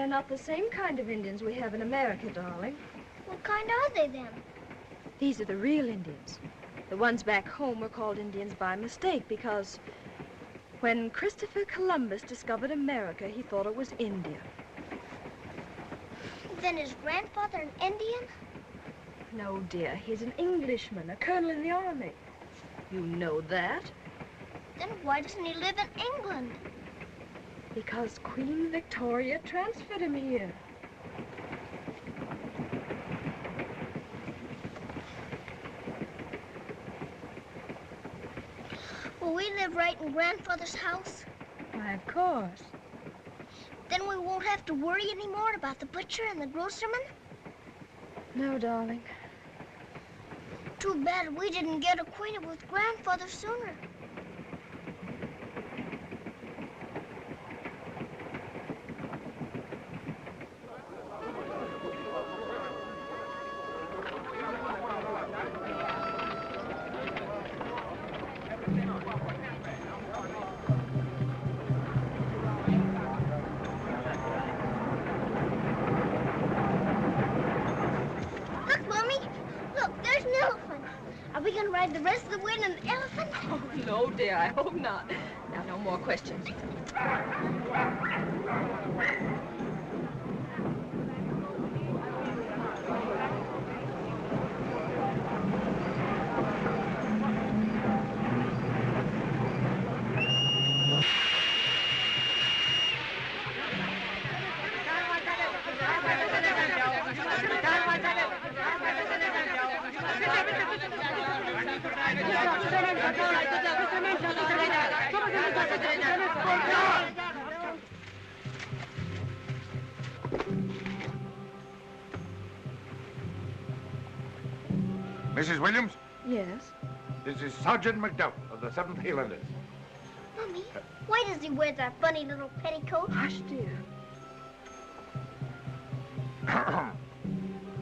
They're not the same kind of Indians we have in America, darling. What kind are they, then? These are the real Indians. The ones back home were called Indians by mistake because when Christopher Columbus discovered America, he thought it was India. Then is grandfather an Indian? No, dear. He's an Englishman, a colonel in the army. You know that. Then why doesn't he live in England? Because Queen Victoria transferred him here. Will we live right in Grandfather's house? Why, of course. Then we won't have to worry anymore about the butcher and the grocerman? No, darling. Too bad we didn't get acquainted with Grandfather sooner. The rest of the way in an elephant? Oh, no, dear, I hope not. Now, no more questions. Mrs. Williams? Yes? This is Sergeant McDowell of the 7th Highlanders. Mommy, why does he wear that funny little petticoat? Hush, dear.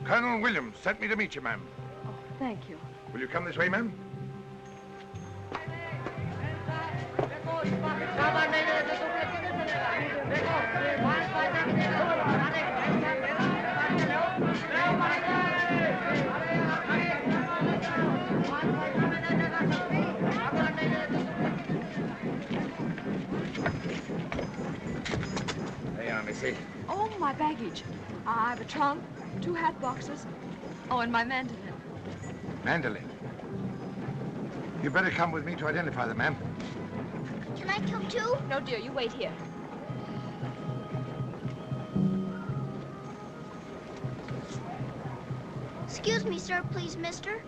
Colonel Williams sent me to meet you, ma'am. Oh, thank you. Will you come this way, ma'am? There you are, Missy. Oh, my baggage. I have a trunk, 2 hat boxes. Oh, and my mandolin. Mandolin? You better come with me to identify them, ma'am. Can I come too? No, dear, you wait here. Excuse me, sir, please, mister.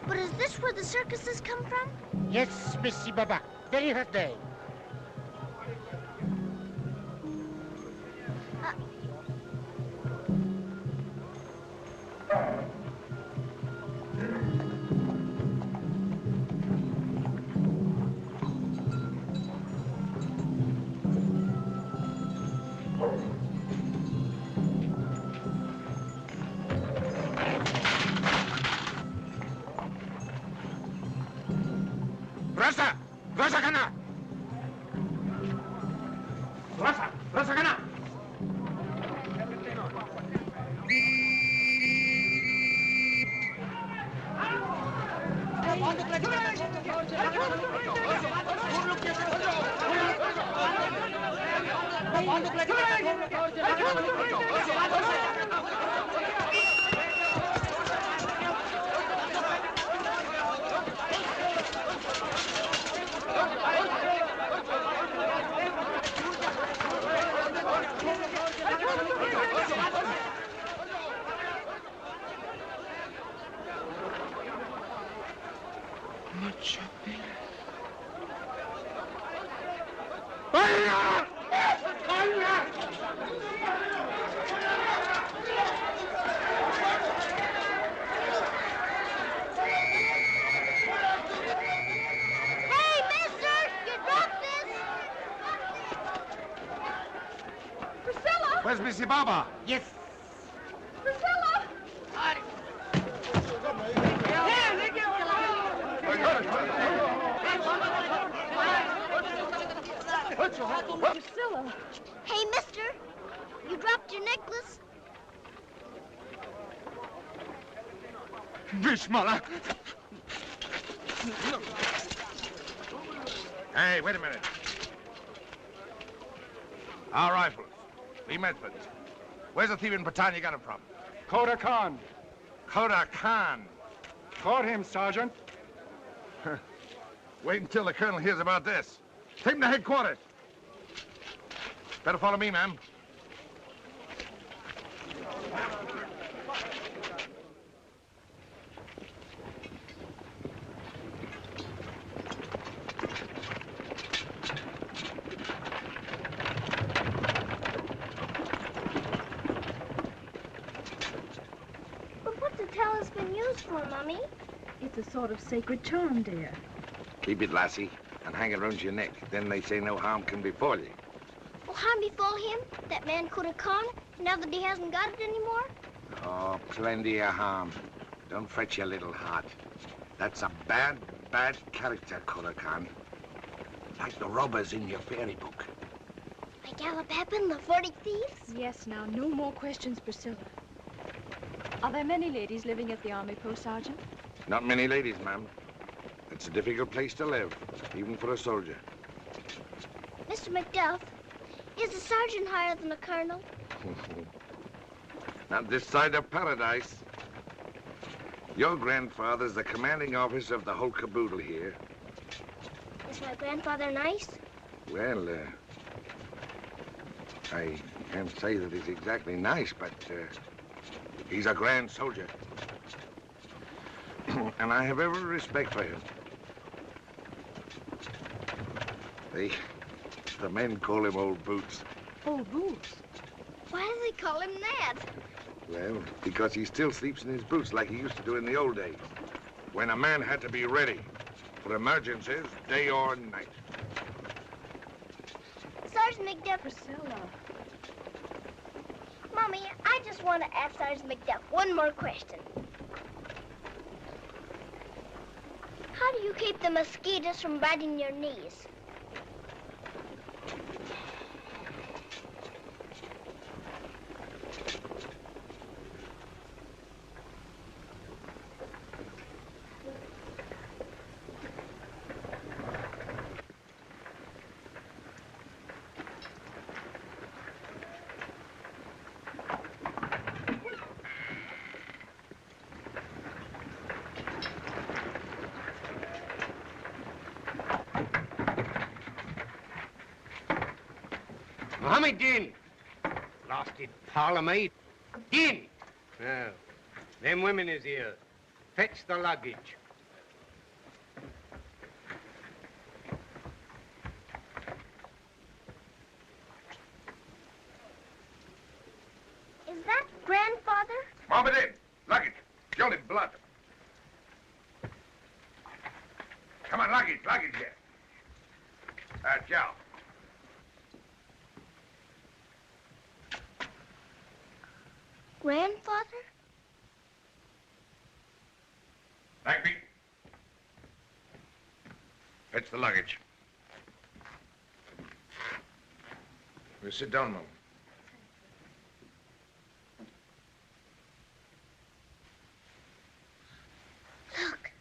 But is this where the circuses come from? Yes, Missy Baba. Very hot day. Rasa kana! Rasa kana! Where's Missy Baba? Yes. Priscilla! Priscilla! Hey, mister. You dropped your necklace? Bismillah. Hey, wait a minute. Our rifles. We Medfords. Where's the thief in Patan you got him from? Koda Khan. Koda Khan. Caught him, Sergeant. Wait until the colonel hears about this. Take him to headquarters. Better follow me, ma'am. But what's the talisman used for, Mommy? It's a sort of sacred charm, dear. Keep it, lassie, and hang it around your neck. Then they say no harm can befall you. Will harm befall him? That man could have Khan, now that he hasn't got it anymore? Oh, plenty of harm. Don't fret your little heart. That's a bad, bad character, Koda Khan. Like the robbers in your fairy book. Like Alabama, the 40 thieves? Yes, now, no more questions, Priscilla. Are there many ladies living at the army post, Sergeant? Not many ladies, ma'am. It's a difficult place to live, even for a soldier. Mr. McDuff, is a sergeant higher than a colonel? Not this side of paradise. Your grandfather's the commanding officer of the whole caboodle here. Is my grandfather nice? Well, I can't say that he's exactly nice, but he's a grand soldier. And I have every respect for him. The men call him Old Boots. Old Boots? Why do they call him that? Well, because he still sleeps in his boots like he used to do in the old days, when a man had to be ready for emergencies, day or night. Sergeant McDuff. Priscilla. Mommy, I just want to ask Sergeant McDuff one more question. How do you keep the mosquitoes from biting your knees? Mohammed Din. Blasted parlour maid. Din. Now, them women is here. Fetch the luggage. Is that grandfather? Mohammed in. Luggage. Killed in blood. Come on, luggage here. Joe. Grandfather? Bagby. Fetch the luggage. We'll sit down, Mom. Look.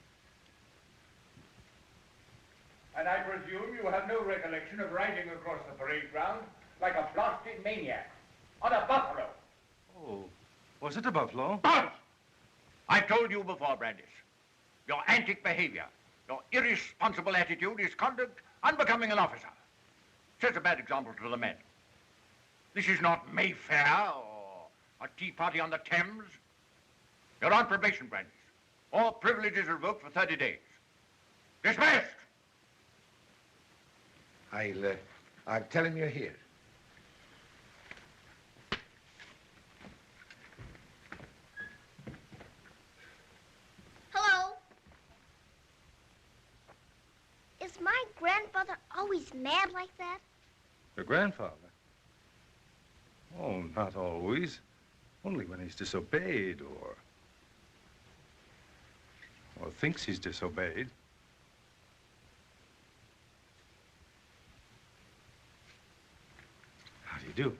And I presume you have no recollection of riding across the parade ground like a blasted maniac on a buffalo. Oh, was it a buffalo? Bounce! I've told you before, Brandis. Your antic behavior, your irresponsible attitude is conduct unbecoming an officer. Sets a bad example to the men. This is not Mayfair or a tea party on the Thames. You're on probation, Brandis. All privileges revoked for 30 days. Dismissed! I'll tell him you're here. Hello? Is my grandfather always mad like that? Your grandfather? Oh, not always. Only when he's disobeyed or thinks he's disobeyed. How do you do?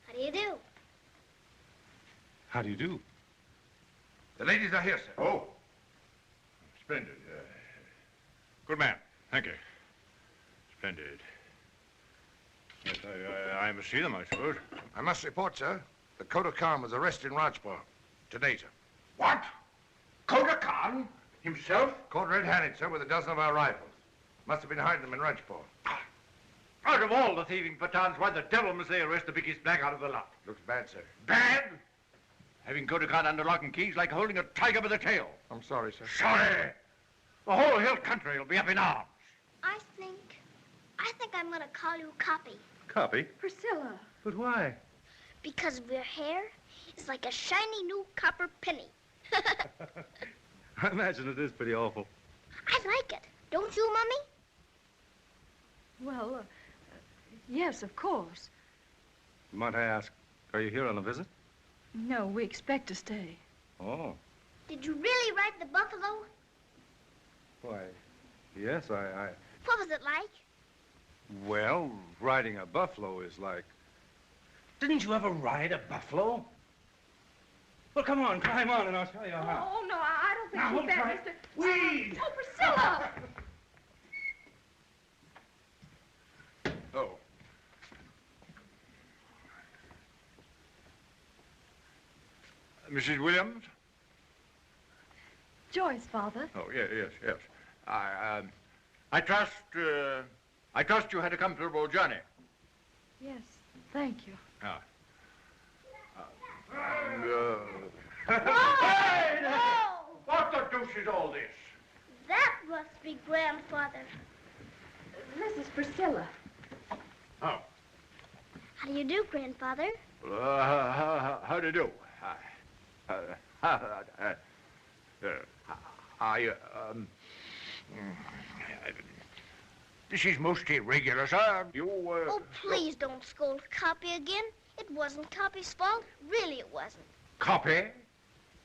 How do you do? How do you do? The ladies are here, sir. Oh. Splendid. Good man. Thank you. Splendid. Yes, I must see them, I suppose. I must report, sir, that Kota Khan was arrested in Rajpur today, sir. What? Kota Khan himself? Caught red-handed, sir, with a dozen of our rifles. Must have been hiding them in Rajpur. Out of all the thieving Pathans, why the devil must they arrest the biggest black out of the lot? Looks bad, sir. Bad? Having Kota Khan under lock and key is like holding a tiger by the tail. I'm sorry, sir. Sorry. The whole hill country will be up in arms. I think I'm gonna call you Copy. Copy? Priscilla. But why? Because of your hair is like a shiny new copper penny. I imagine it is pretty awful. I like it. Don't you, Mummy? Well, yes, of course. Might I ask, are you here on a visit? No, we expect to stay. Oh. Did you really ride the buffalo? Why, yes, I... What was it like? Well, riding a buffalo is like... Didn't you ever ride a buffalo? Well, come on, climb on, and I'll show you how. Oh, no, I don't think Now, she's hold there, tight. Mr. Whee! Oh, Priscilla! Oh. Mrs. Williams? Joyce, Father. Oh, yes. I trust you had a comfortable journey. Yes, thank you. Hey! Oh! What the deuce is all this? That must be Grandfather. This is Priscilla. Oh. How do you do, Grandfather? How do you do? This is most irregular, sir. Oh, please don't scold Copy again. It wasn't Copy's fault. Really, it wasn't. Copy?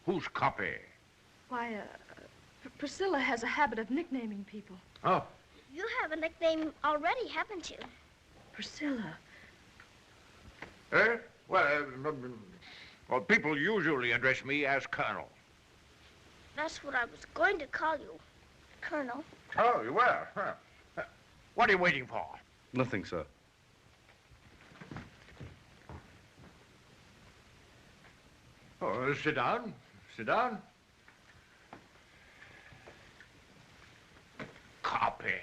Who's Copy? Why, Priscilla has a habit of nicknaming people. Oh. You have a nickname already, haven't you? Priscilla. Eh? Well, people usually address me as Colonel. That's what I was going to call you, Colonel. Oh, you were? Huh. What are you waiting for? Nothing, sir. Oh, sit down. Sit down. Copy.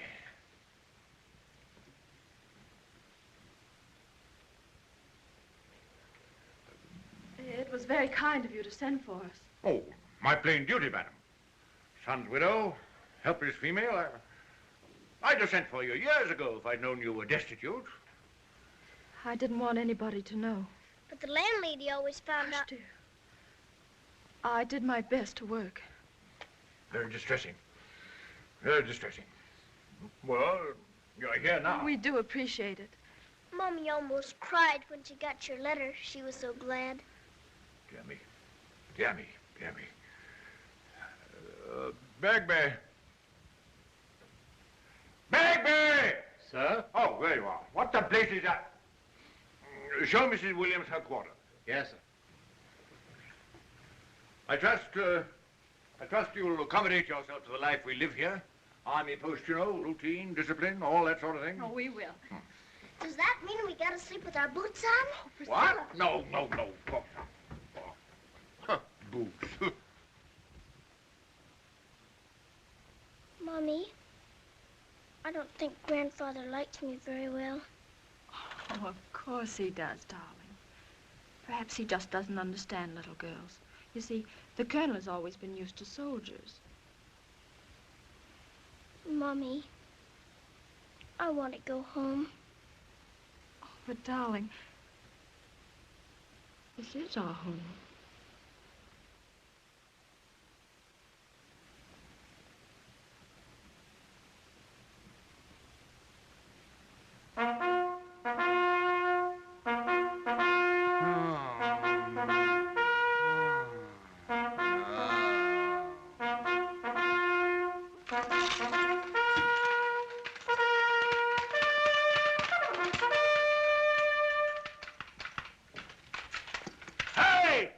It was very kind of you to send for us. Oh, my plain duty, madam. Son's widow, helpless female. I'd have sent for you years ago if I'd known you were destitute. I didn't want anybody to know. But the landlady always found Hush, out. dear. I did my best to work. Very distressing. Very distressing. Well, you're here now. We do appreciate it. Mommy almost cried when she got your letter. She was so glad. Dear me. Dear me. Dear me. Bagby. Bagby! Sir? Oh, there you are. What the place is that? Show Mrs. Williams her quarters. Yes, sir. I trust you'll accommodate yourself to the life we live here. Army post, you know, routine, discipline, all that sort of thing. Oh, we will. Does that mean we gotta sleep with our boots on? What? No. Huh, boots. Mommy, I don't think Grandfather likes me very well. Oh, of course he does, darling. Perhaps he just doesn't understand little girls. You see, the Colonel has always been used to soldiers. Mommy, I want to go home. Oh, but, darling, this is our home. Hey!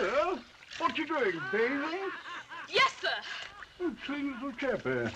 Well, what you doing, bathing? Yes, sir. Oh, sweet little chap here.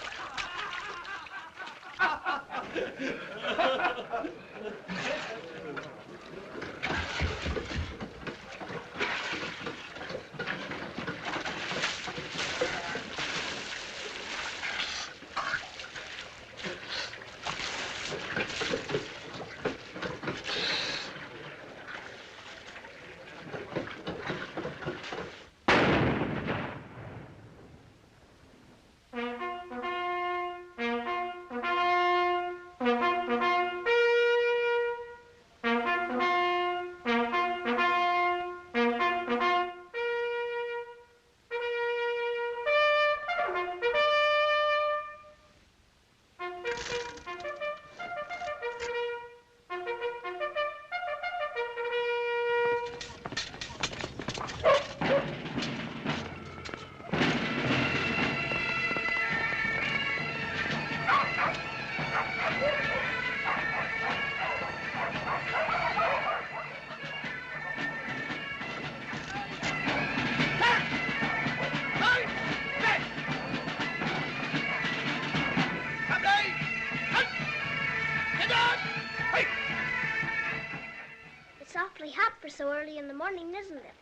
It's awfully hot for so early in the morning, isn't it?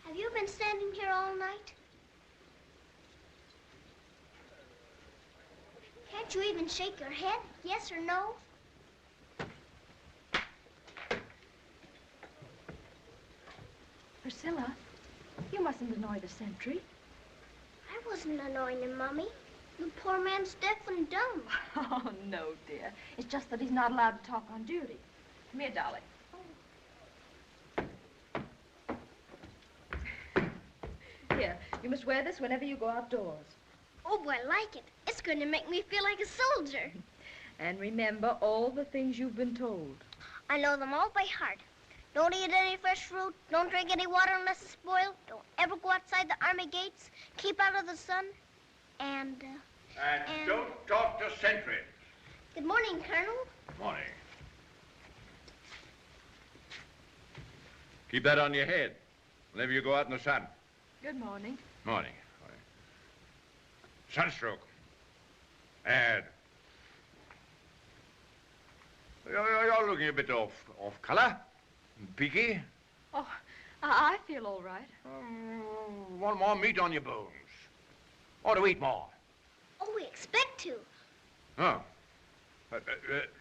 Have you been standing here all night? Can't you even shake your head, yes or no? Priscilla, you mustn't annoy the sentry. I wasn't annoying him, Mommy. The poor man's deaf and dumb. Oh, no, dear. It's just that he's not allowed to talk on duty. Come here, darling. Here, you must wear this whenever you go outdoors. Oh, boy, I like it. It's going to make me feel like a soldier. And remember all the things you've been told. I know them all by heart. Don't eat any fresh fruit. Don't drink any water unless it's boiled. Don't ever go outside the army gates. Keep out of the sun. And don't talk to sentries. good morning, Colonel. Morning. Keep that on your head whenever you go out in the sun. Good morning. Morning. Morning. Sunstroke. Bad. You're looking a bit off color. Peaky. Oh, I feel all right. Want more meat on your bones. Or to eat more. Oh, we expect to. Oh. Do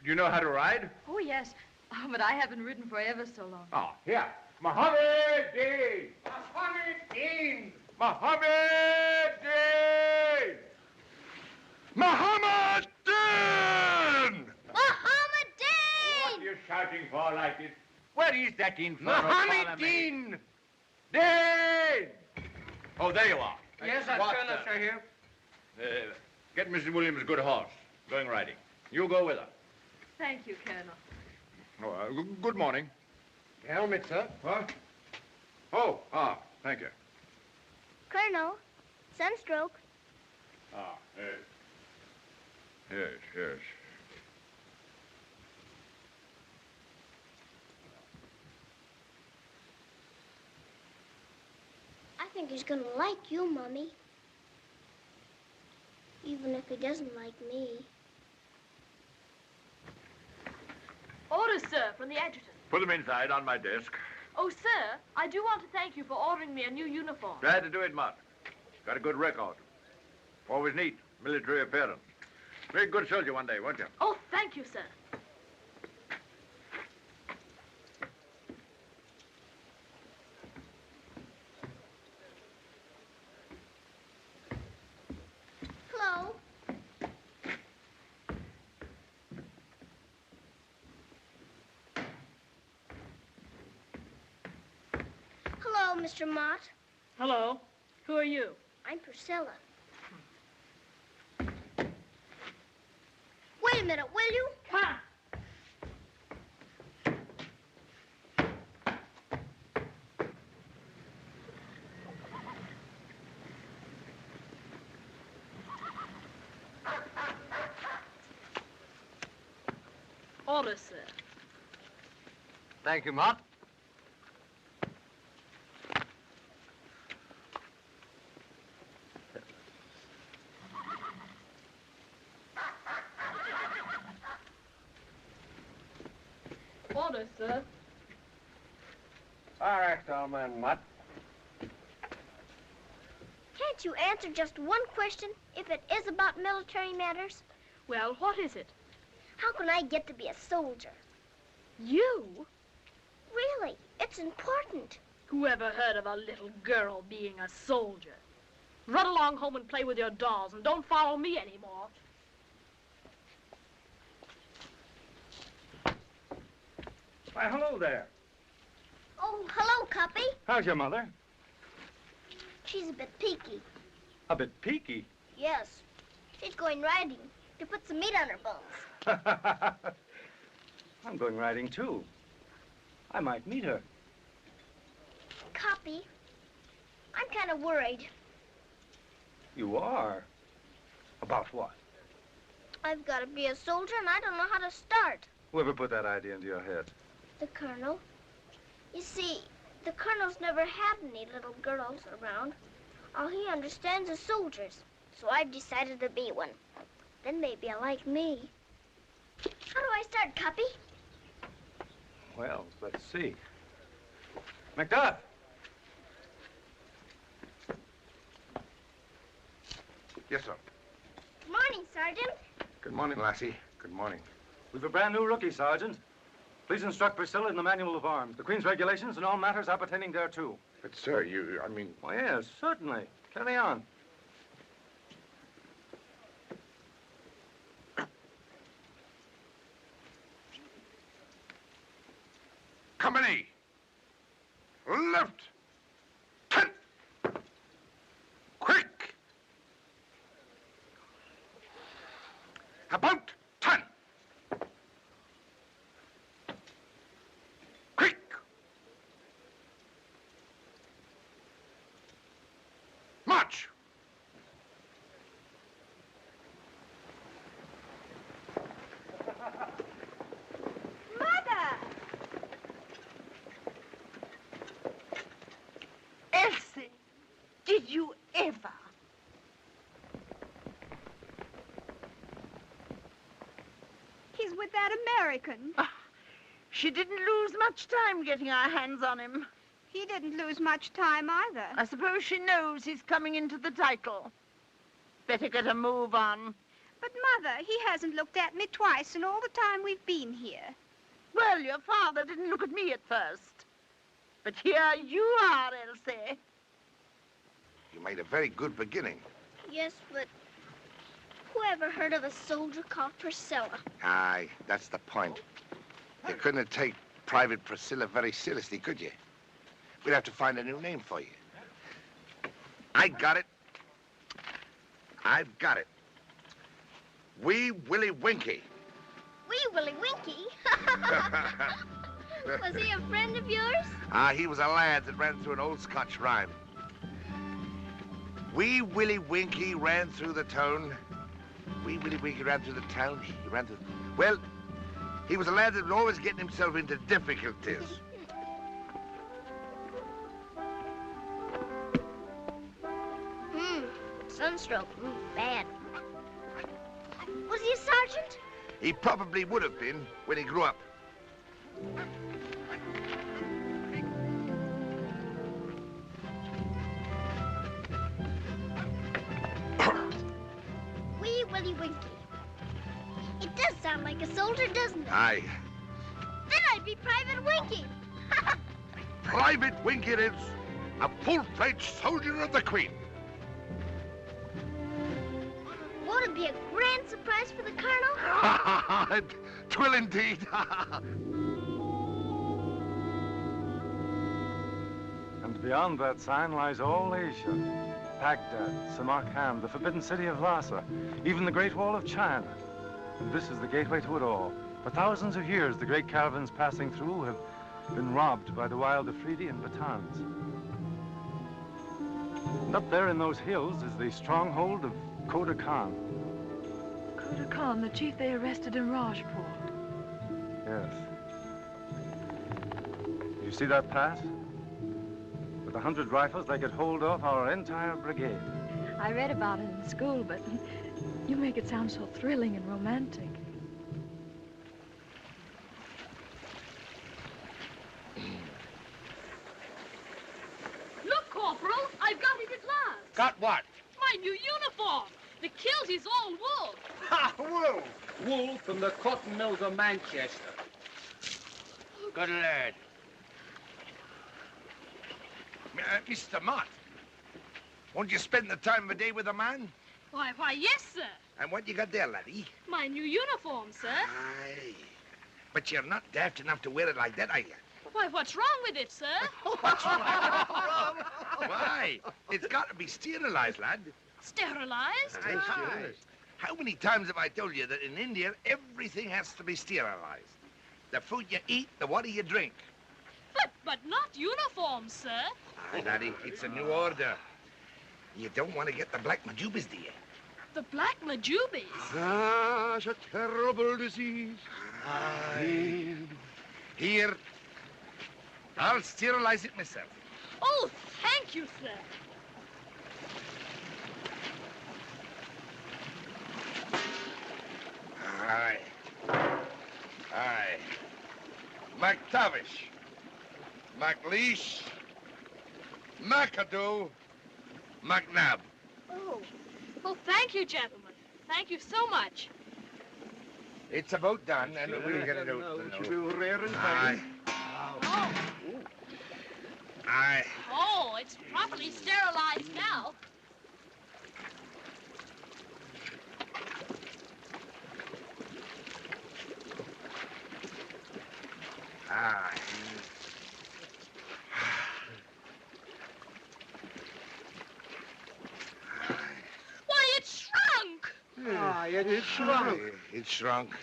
you know how to ride? Oh, yes. Oh, but I haven't ridden for ever so long. Oh, here. Mohammed! Mohammed! Mohammed! Mohammed! Mohammed! What are you shouting for like this? Where is that infernal Mohammed! Dane! Oh, there you are. Yes, I've turned us right here. Get Mrs. Williams a good horse. Going riding. You go with her. Thank you, Colonel. Oh, good morning. Helmet, sir. What? Oh, thank you. Colonel, sunstroke. Yes. Yes, yes. I think he's gonna like you, Mommy. Even if he doesn't like me. Orders, sir, from the adjutant. Put them inside on my desk. Oh, sir, I do want to thank you for ordering me a new uniform. Glad to do it, Mott. Got a good record. Always neat, military appearance. Very good soldier one day, won't you? Oh, thank you, sir. Hello. Hello, Mr. Mott. Hello. Who are you? I'm Priscilla. Wait a minute, will you? Ha! Orders, sir. Thank you, Mott. Orders, sir. All right, old man, Mott. Can't you answer just one question if it is about military matters? Well, what is it? How can I get to be a soldier? You? Really, it's important. Whoever heard of a little girl being a soldier? Run along home and play with your dolls and don't follow me anymore. Why, hello there. Oh, hello, Cuppy. How's your mother? She's a bit peaky. A bit peaky. Yes. She's going riding to put some meat on her bones. I'm going riding, too. I might meet her. Cuppy, I'm kind of worried. You are? About what? I've got to be a soldier and I don't know how to start. Whoever put that idea into your head? The Colonel. You see, the Colonel's never had any little girls around. All he understands is soldiers. So I've decided to be one. Then maybe he'll like me. How do I start, Cuppy? Well, let's see. Macduff! Yes, sir. Good morning, Sergeant. Good morning, lassie. Good morning. We've a brand new rookie, Sergeant. Please instruct Priscilla in the manual of arms, the Queen's regulations, and all matters appertaining thereto. But, sir, I mean... Why, yes, certainly. Carry on. Company! Left! 10! Quick! About 10! Quick! March! Elsie, did you ever? He's with that American. She didn't lose much time getting our hands on him. He didn't lose much time either. I suppose she knows he's coming into the title. Better get a move on. But, Mother, he hasn't looked at me twice in all the time we've been here. Well, your father didn't look at me at first. But here you are, Elsie. You made a very good beginning. Yes, but who ever heard of a soldier called Priscilla? Aye, that's the point. You couldn't take Private Priscilla very seriously, could you? We'd have to find a new name for you. I got it. I've got it. Wee Willie Winkie. Wee Wee Willie Winkie? Was he a friend of yours? He was a lad that ran through an old Scotch rhyme. Wee Willie Winkie ran through the town. Wee Willie Winkie ran through the town. He ran through... Well, he was a lad that was always getting himself into difficulties. Sunstroke. Bad. Was he a sergeant? He probably would have been when he grew up. Wee Willie Winkie. It does sound like a soldier, doesn't it? Aye. Then I'd be Private Winkie. Private Winkie is a full-fledged soldier of the Queen. Won't it be a grand surprise for the Colonel? Twill indeed. And beyond that sign lies all Asia. Baghdad, Samarkand, the forbidden city of Lhasa, even the Great Wall of China. And this is the gateway to it all. For thousands of years, the great caravans passing through have been robbed by the wild Afridi and Battans. And up there in those hills is the stronghold of Khoda Khan. Khoda Khan, the chief they arrested in Rajpur. Yes. You see that pass? With 100 rifles, they could hold off our entire brigade. I read about it in school, but you make it sound so thrilling and romantic. Look, Corporal, I've got it at last. Got what? My new uniform. The kilt is all wool. Ha! Wool! Wool from the cotton mills of Manchester. Good lad. Mr. Mott, won't you spend the time of the day with a man? Why, yes, sir. And what you got there, laddie? My new uniform, sir. Aye. But you're not daft enough to wear it like that, are you? Why, what's wrong with it, sir? What's wrong? Why? It's got to be sterilized, lad. Sterilized? Aye. How many times have I told you that in India, everything has to be sterilized? The food you eat, the water you drink. But not uniforms, sir. Aye, laddie, it's a new order. You don't want to get the black majubis, do you? The black majubis? Such a terrible disease. Aye. Here, I'll sterilize it myself. Oh, thank you, sir. Aye. Aye. McTavish. McLeish. McAdoo. McNabb. Oh, thank you, gentlemen. Thank you so much. It's about done, and we'll get it out. It should be rare and Aye. Oh. Aye. Oh, it's properly sterilized now. Aye. Why, it shrunk! Aye, it is shrunk. Aye, it shrunk.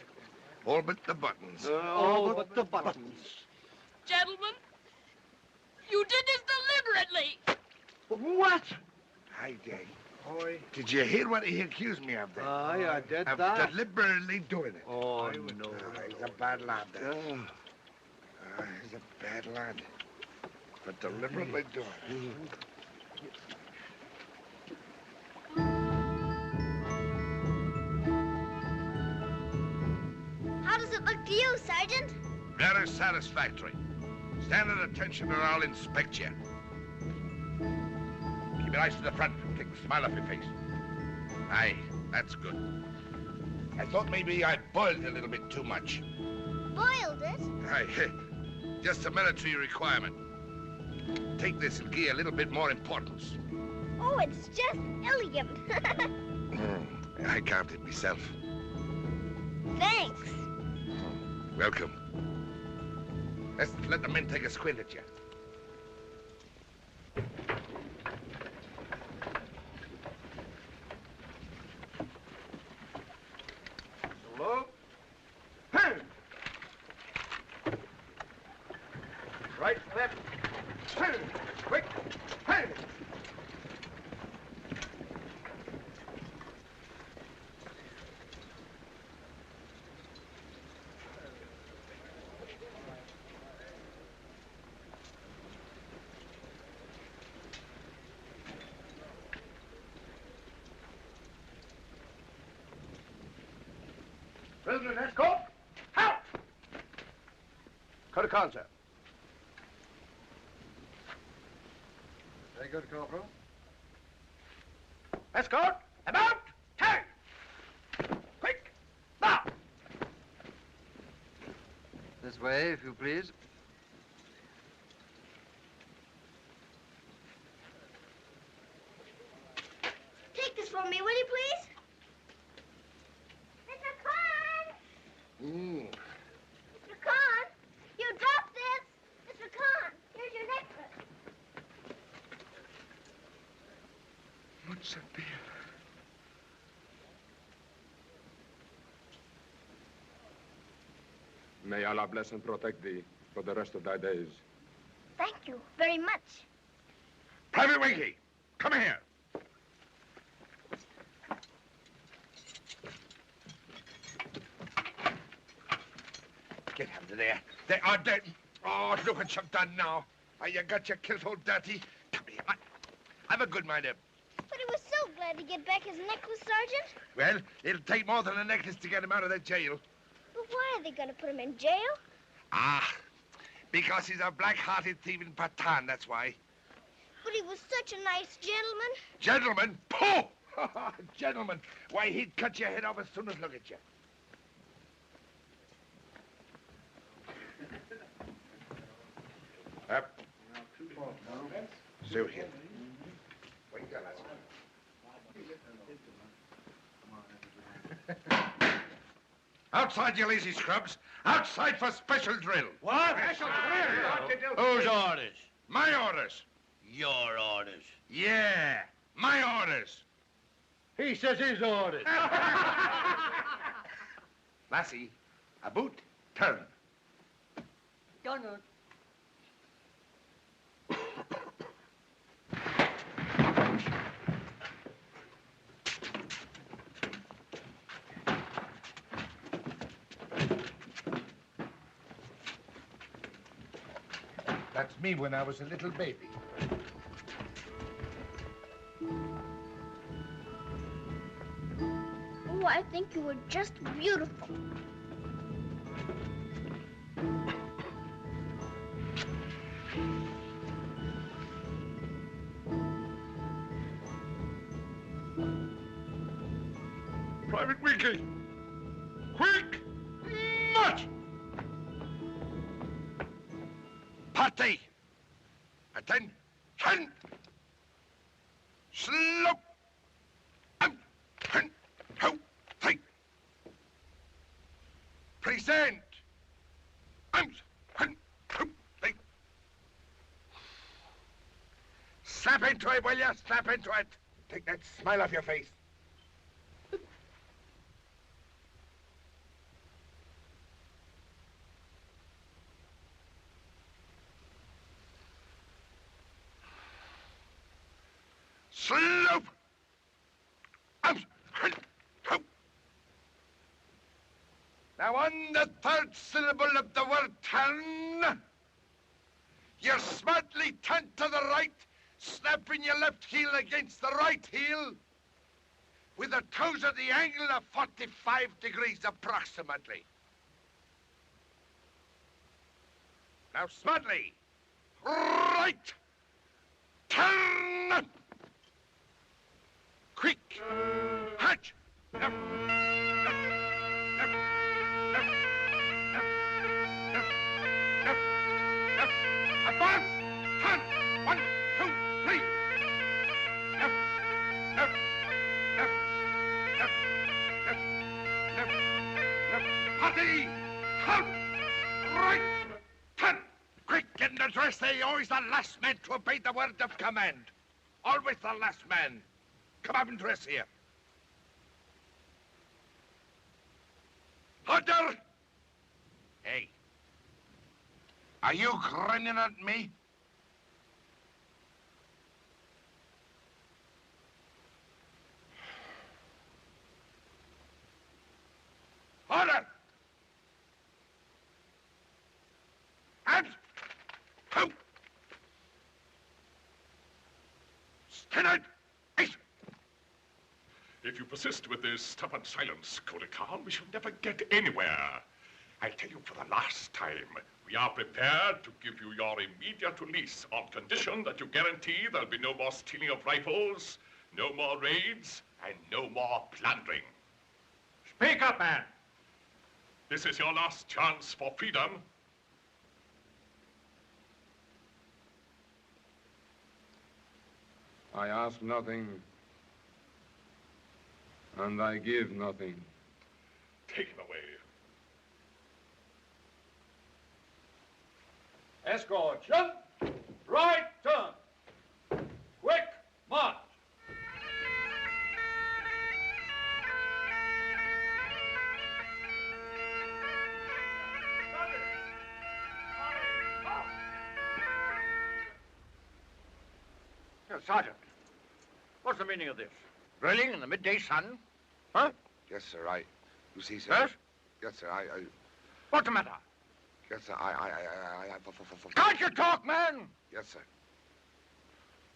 All but the buttons. All but the buttons. Gentlemen, you did this deliberately. What? Aye, Dave. Did you hear what he accused me of then? Aye, I did Of that. deliberately doing it. Oh, no. He's a bad lad, that. He's a bad lad. But deliberately doing it. How does it look to you, Sergeant? Very satisfactory. Stand at attention or I'll inspect you. Keep your eyes to the front. Take the smile off your face. Aye, that's good. I thought maybe I boiled a little bit too much. Boiled it? Aye, just a military requirement. Take this and give you a little bit more importance. Oh, it's just elegant. I carved it myself. Thanks. Welcome. Let's let the men take a squint at you. Hello? Hey! left. Turn. Quick. Turn. Prisoner's escort, out! Code of con, sir. Very good, Corporal. Escort, about, turn! Quick, now! This way, if you please. Take this for me, will you, please? Mr. Khan! Mr. Khan, you dropped this! Mr. Khan, here's your necklace. What's that there? May Allah bless and protect thee for the rest of thy days. Thank you very much. Private Winkie, come here. Get out of there. They are dead. Oh, look what you've done now. You got your kilt all dirty. Come here. I'm a good miner. But he was so glad to get back his necklace, Sergeant. Well, it'll take more than a necklace to get him out of that jail. But why are they going to put him in jail? Ah, because he's a black-hearted thieving Pathan, that's why. But he was such a nice gentleman. Gentlemen? Pooh! Gentlemen. Why, he'd cut your head off as soon as look at you. Up. Stay here. Wait till Outside, you lazy scrubs. Outside for special drill. What? Special drill? Whose orders? My orders. Your orders. Yeah, my orders. He says his orders. Lassie, a boot, turn. Done. That's me when I was a little baby. Oh, I think you were just beautiful. Private Winkie! Quick! March! Party! Attention! Slope! 1, 2, 3. Present! 1, 2, 3. Snap into it, will you? Snap into it. Take that smile off your face. Slope! Now on the third syllable of the word turn, you smartly turn to the right, snapping your left heel against the right heel, with the toes at the angle of 45 degrees approximately. Now smartly, right, turn! Quick! Hatch! Left! Left! Left! Left! Left! Left! Left! Left! Advance! Turn! 1, 2, 3! Left! Left! Left! Left! Left! Left! Left! Party! Halt! Right! Turn! Quick, get in the dress there. You're always the last man to obey the word of command. Always the last man. Come up and dress here. Order! Hey. Are you grinning at me? Hands! Out! Stand out! Ace! If you persist with this stubborn silence, Kodakar, we shall never get anywhere. I tell you for the last time, we are prepared to give you your immediate release on condition that you guarantee there'll be no more stealing of rifles, no more raids, and no more plundering. Speak up, man. This is your last chance for freedom. I ask nothing, and I give nothing. Take him away. Escort, right turn. Quick march. Sergeant, what's the meaning of this? Drilling in the midday sun? Huh? Yes, sir, you see, sir. Yes? Yes, sir, What's the matter? yes, sir, Can't you talk, man? yes,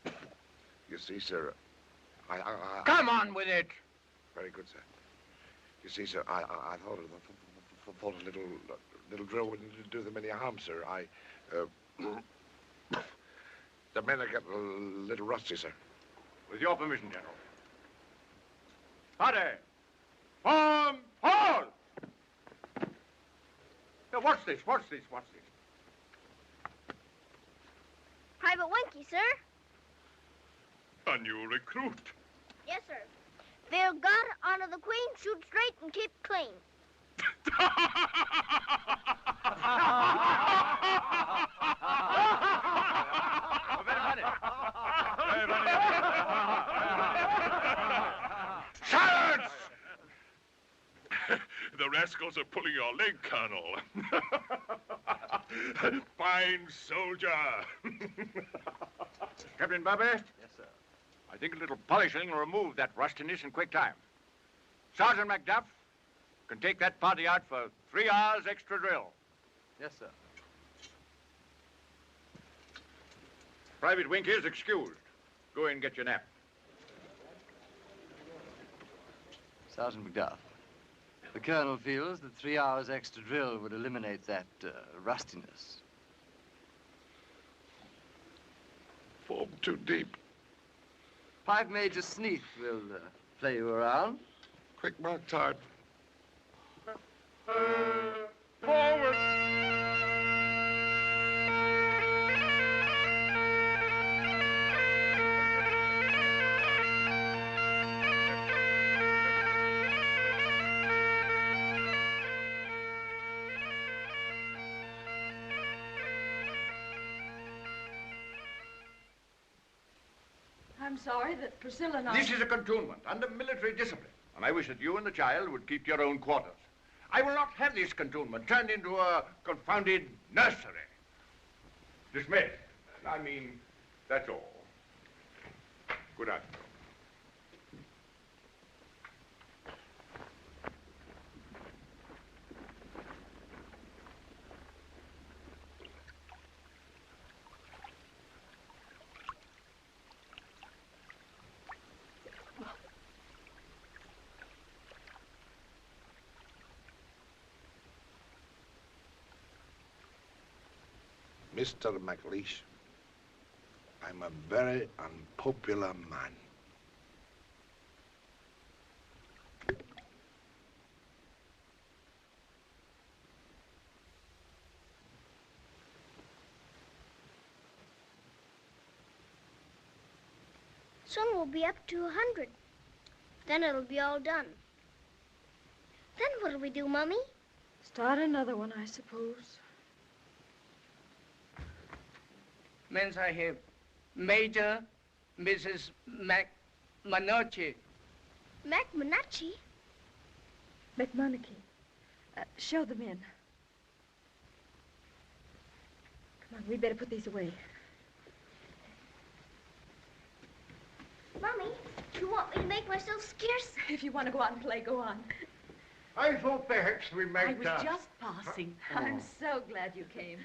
sir. You see, sir, Come on with it. Very good, sir. You see, sir, I thought a little drill wouldn't do them any harm, sir. The men are getting a little rusty, sir. With your permission, General. Party! Form! Hold! Now, what's this? What's this? What's this? Private Winkie, sir. A new recruit. Yes, sir. Fear God, honor the Queen, shoot straight, and keep clean. Silence! The rascals are pulling your leg, Colonel. Fine soldier. Captain Bobby? Yes, sir. I think a little polishing will remove that rustiness in quick time. Sergeant Macduff can take that party out for 3 hours extra drill. Yes, sir. Private Winkie is excused. Go in and get your nap. Sergeant Macduff, the colonel feels that 3 hours extra drill would eliminate that rustiness. Form too deep. Pipe Major Sneath will play you around. Quick mark time. Forward! I'm sorry that Priscilla and I... This is a cantonment under military discipline, and I wish that you and the child would keep your own quarters. I will not have this cantonment turned into a confounded nursery. Dismissed. I mean, that's all. Good afternoon. Mr. McLeish, I'm a very unpopular man. Soon we'll be up to 100. Then it'll be all done. Then what'll we do, Mummy? Start another one, I suppose. Men Sahib, Major Mrs. McManouchi. McManouchi? McMonaghy. Show them in. Come on, we'd better put these away. Mommy, you want me to make myself scarce? If you want to go out and play, go on. I thought perhaps we might... I was just passing. I'm so glad you came.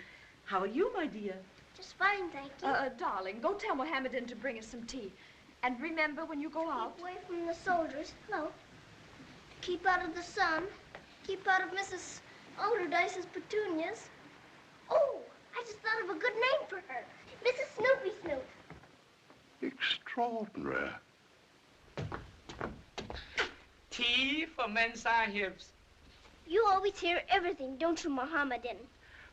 How are you, my dear? Just fine, thank you. Darling, go tell Mohammedan to bring us some tea. And remember, when you go out... Keep away from the soldiers. No. Keep out of the sun. Keep out of Mrs. Allardyce's petunias. Oh, I just thought of a good name for her. Mrs. Snoopy Snoop. Extraordinary. Tea for Mensahibs. You always hear everything, don't you, Mohammedan?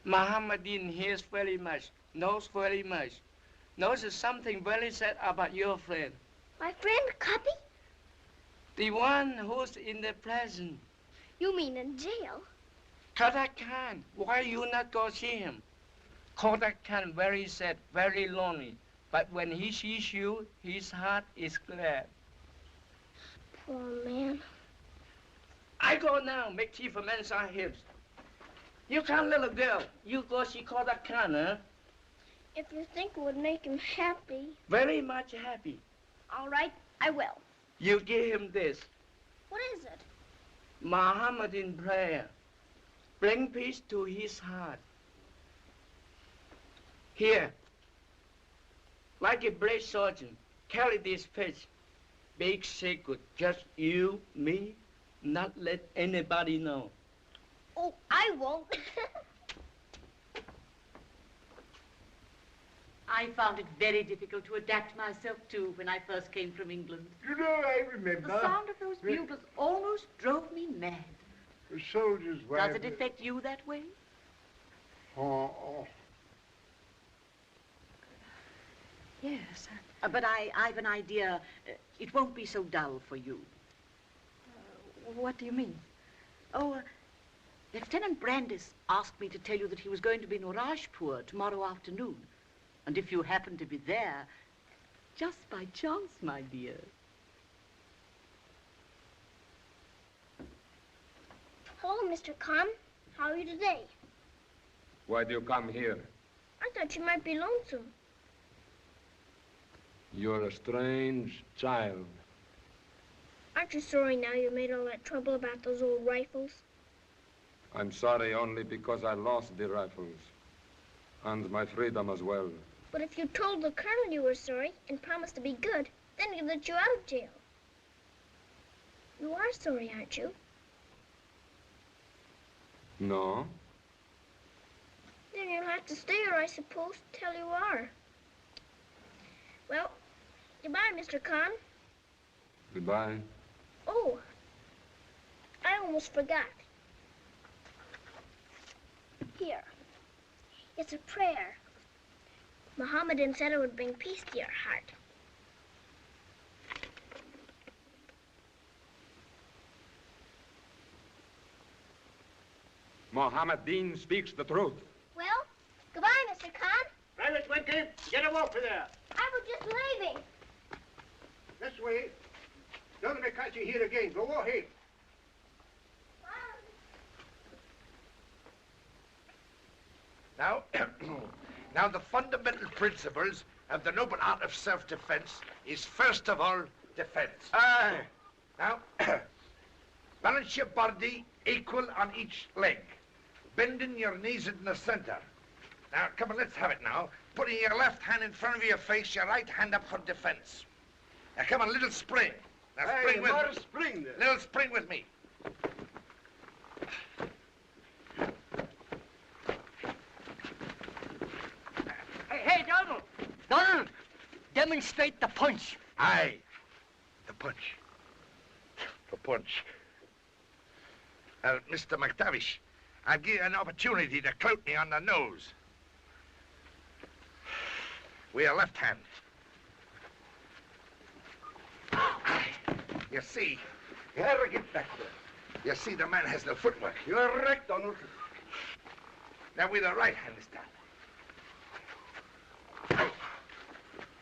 Mohammedan hears very much, knows very much. Knows something very sad about your friend. My friend, Copy? The one who's in the prison. You mean in jail? Kodak Khan, why you not go see him? Kodak Khan very sad, very lonely. But when he sees you, his heart is glad. Poor man. I go now, make tea for Mensahibs. You come, little girl. You go see Kodak Khan, huh? If you think it would make him happy. Very much happy. All right, I will. You give him this. What is it? Mohammedan prayer. Bring peace to his heart. Here. Like a brave sergeant, carry this page. Big secret, just you, me, not let anybody know. Oh, I won't. I found it very difficult to adapt myself to when I first came from England. You know, I remember. The sound of those bugles almost drove me mad. The soldiers' wife. Does it affect you that way? Oh. Yes. But I've an idea. It won't be so dull for you. What do you mean? Oh, Lieutenant Brandis asked me to tell you that he was going to be in Rajpur tomorrow afternoon. And if you happen to be there, just by chance, my dear. Hello, Mr. Khan. How are you today? Why do you come here? I thought you might be lonesome. You're a strange child. Aren't you sorry now you made all that trouble about those old rifles? I'm sorry only because I lost the rifles. And my freedom as well. But if you told the colonel you were sorry and promised to be good, then he'd let you out of jail. You are sorry, aren't you? No. Then you'll have to stay here, I suppose, till you are. Well, goodbye, Mr. Khan. Goodbye. Oh, I almost forgot. Here. It's a prayer. Mohammedan said it would bring peace to your heart. Mohammedan speaks the truth. Well, goodbye, Mr. Khan. Private Winkie, get him off of there. I was just leaving. This way. Don't let me catch you here again. Go ahead. Now, now the fundamental principles of the noble art of self-defense is first of all defense. Now, balance your body equal on each leg, bending your knees in the center. Now, come on, let's have it now. Putting your left hand in front of your face, your right hand up for defense. Now, come on, little spring. Now, spring with me. Spring there. Little spring with me. Hey, Donald! Donald! Demonstrate the punch. Aye. The punch. The punch. Mr. McTavish, I'll give you an opportunity to clout me on the nose. With your left hand. You see, you gotta get back there. You see, the man has no footwork. You're right, Donald. Now with the right hand this time.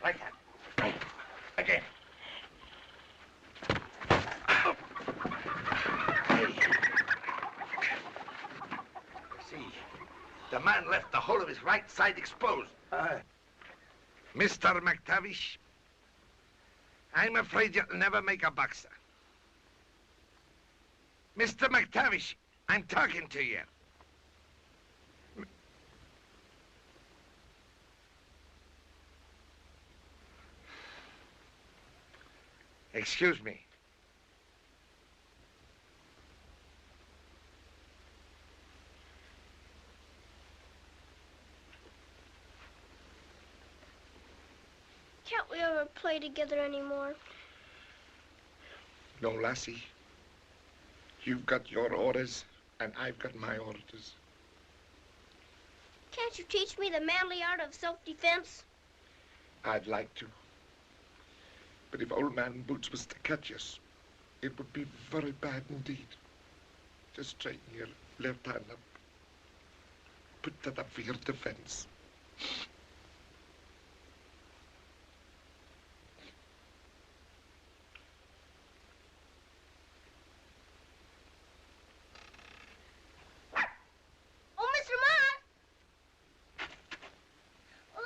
Right hand. Again. See, the man left the whole of his right side exposed. Mr. McTavish, I'm afraid you'll never make a boxer. Mr. McTavish, I'm talking to you. Excuse me. Can't we ever play together anymore? No, lassie. You've got your orders, and I've got my orders. Can't you teach me the manly art of self-defense? I'd like to. But if Old Man Boots was to catch us, it would be very bad indeed. Just straighten your left hand up. Put that up for your defense.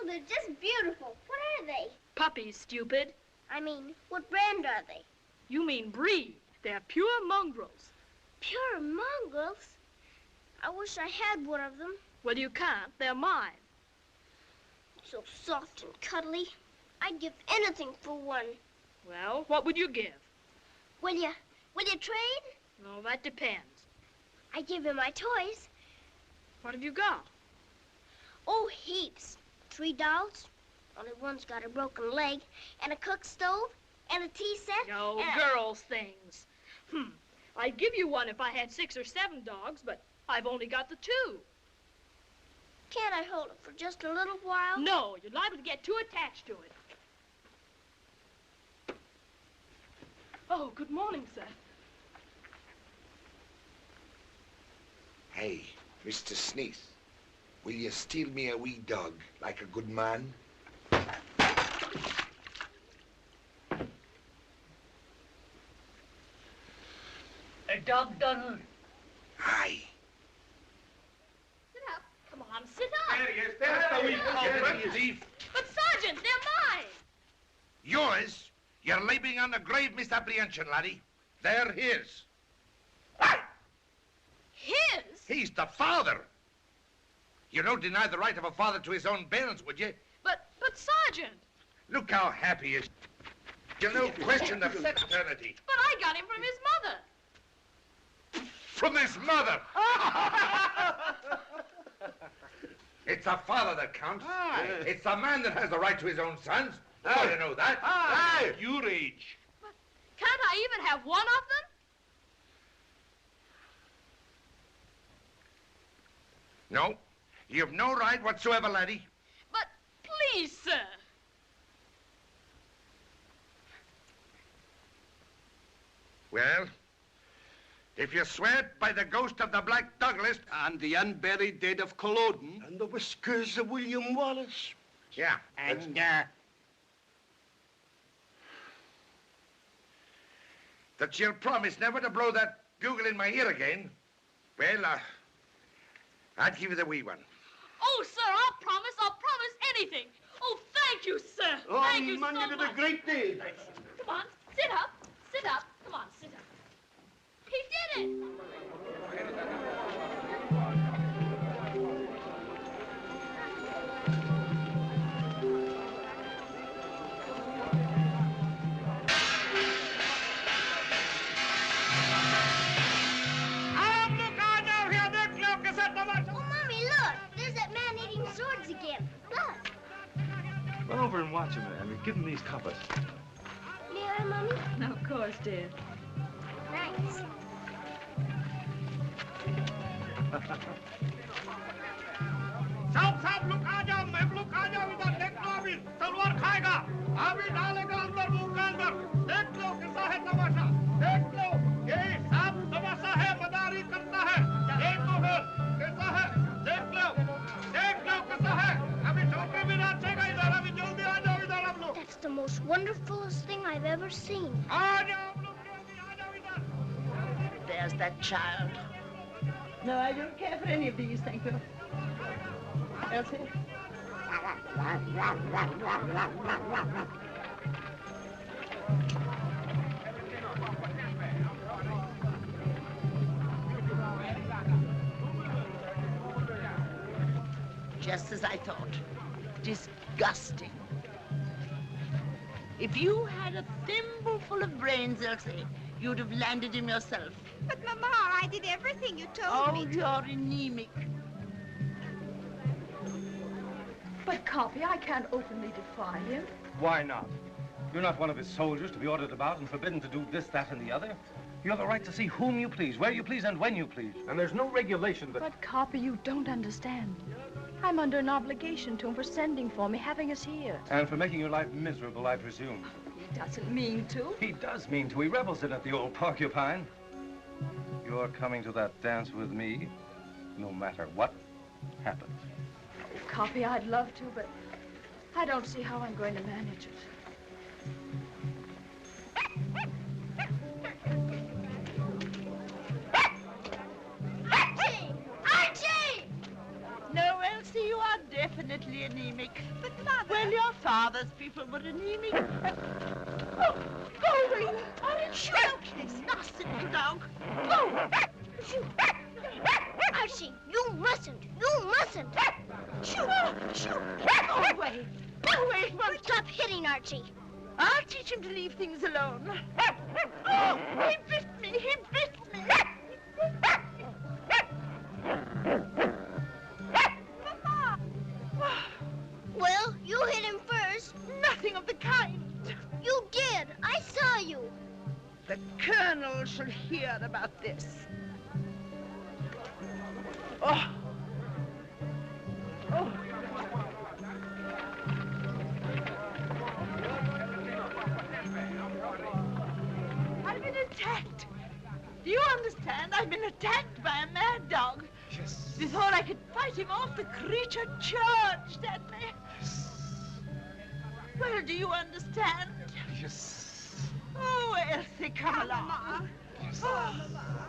They're just beautiful. What are they? Puppies, stupid. I mean, what brand are they? You mean breed. They're pure mongrels. Pure mongrels? I wish I had one of them. Well, you can't. They're mine. So soft and cuddly. I'd give anything for one. Well, what would you give? Will you trade? No, that depends. I'd give you my toys. What have you got? Oh, heaps. 3 dolls. Only one's got a broken leg, and a cook stove, and a tea set. No, girls' things. I'd give you one if I had 6 or 7 dogs, but I've only got the 2. Can't I hold it for just a little while? No, you're liable to get too attached to it. Oh, good morning, sir. Hey, Mr. Sneath, will you steal me a wee dog like a good man? A dog, Donald? Aye. Sit up. Come on, sit up. There he is. There's the wee culprit, thief. But, Sergeant, they're mine. Yours? You're laboring under grave misapprehension, laddie. They're his. His? He's the father. You don't deny the right of a father to his own bairns, would you? But, Sergeant. Look how happy he is. You no question the paternity. But I got him from his mother. From his mother! It's the father that counts. Aye. It's the man that has the right to his own sons. You ought to know that. Aye. Your age. But can't I even have one of them? No. You've no right whatsoever, laddie. But please, sir. Well, if you swear it by the ghost of the Black Douglas... And the unburied dead of Culloden. And the whiskers of William Wallace. Yeah. And, that you'll promise never to blow that bugle in my ear again, well, I'd give you the wee one. Oh, sir, I'll promise anything. Oh, thank you, sir. Oh, Thank you man, so you did much. a great deed. Come on, sit up. Sit up. Come on, sit up. He did it. Oh, Mommy, look. There's that man eating swords again. Look. Run over and watch him, and give him these coppers. May I, Mommy? No, of course, dear. Thanks. सब लोग आ जाओ मैं लोग आ जाओ इधर देख लो अभी तलवार खाएगा अभी डालेगा अंदर मुंह के अंदर देख लो कैसा है तमाशा देख लो ये सब तमाशा है मदारी करता है एक तो है कैसा है देख लो कैसा है अभी चौके भी नाचेगा इधर अभी जल्दी आ जाओ इधर आप लोग That's the most wonderfulest thing I've ever seen. आ जाओ आप लोग जल्दी आ जाओ इधर There's that child. No, I don't care for any of these, thank you. Elsie? Just as I thought. Disgusting. If you had a thimbleful of brains, Elsie, you'd have landed him yourself. But, Mama, I did everything you told me to. Oh, you're anemic. But, Copy, I can't openly defy him. Why not? You're not one of his soldiers to be ordered about and forbidden to do this, that, and the other. You have a right to see whom you please, where you please, and when you please. And there's no regulation that... But, Copy, you don't understand. I'm under an obligation to him for sending for me, having us here. And for making your life miserable, I presume. He doesn't mean to. He does mean to. He rebels in at the old porcupine. You're coming to that dance with me, no matter what happens. Copy, I'd love to, but I don't see how I'm going to manage it. Archie! Archie! No, Elsie, you are definitely anemic. But, Mother... Well, your father's people were anemic. Oh, go away. Archie, nasty little dog. Go. Archie, you mustn't. You mustn't. Shoo. Go away. Go away. Stop hitting Archie. I'll teach him to leave things alone. Oh, he bit me. He bit me. Mama! Well, you hit him first. Nothing of the kind. You did. I saw you. The Colonel shall hear about this. Oh. I've been attacked. Do you understand? I've been attacked by a mad dog. Yes. Before I could fight him off, the creature charged at me. Yes. Well, do you understand? Yes. Oh, Elsie, come along. Mama. Yes. Oh, Mama.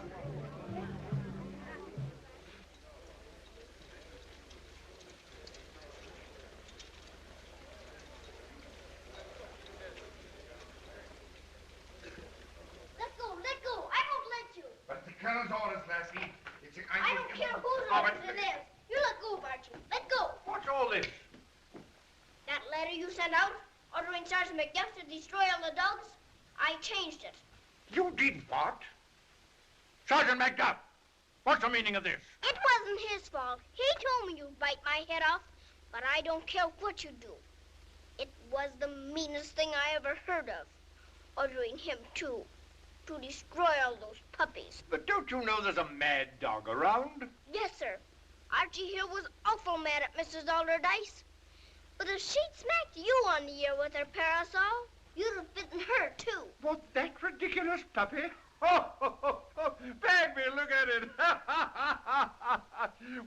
Let go. I won't let you. But it's the Colonel's orders, lassie. It's I don't care whose orders it is. You let go, Archie. Let go. What's all this? That letter you sent out, ordering Sergeant McDuff to destroy all the dogs, I changed it. You did what? Sergeant McDuff, what's the meaning of this? It wasn't his fault. He told me you'd bite my head off, but I don't care what you do. It was the meanest thing I ever heard of, ordering him to destroy all those puppies. But don't you know there's a mad dog around? Yes, sir. Archie here was awful mad at Mrs. Allardyce. But if she'd smacked you on the ear with her parasol, you'd have bitten her, too. What, that ridiculous puppy? Oh, Bagby, look at it.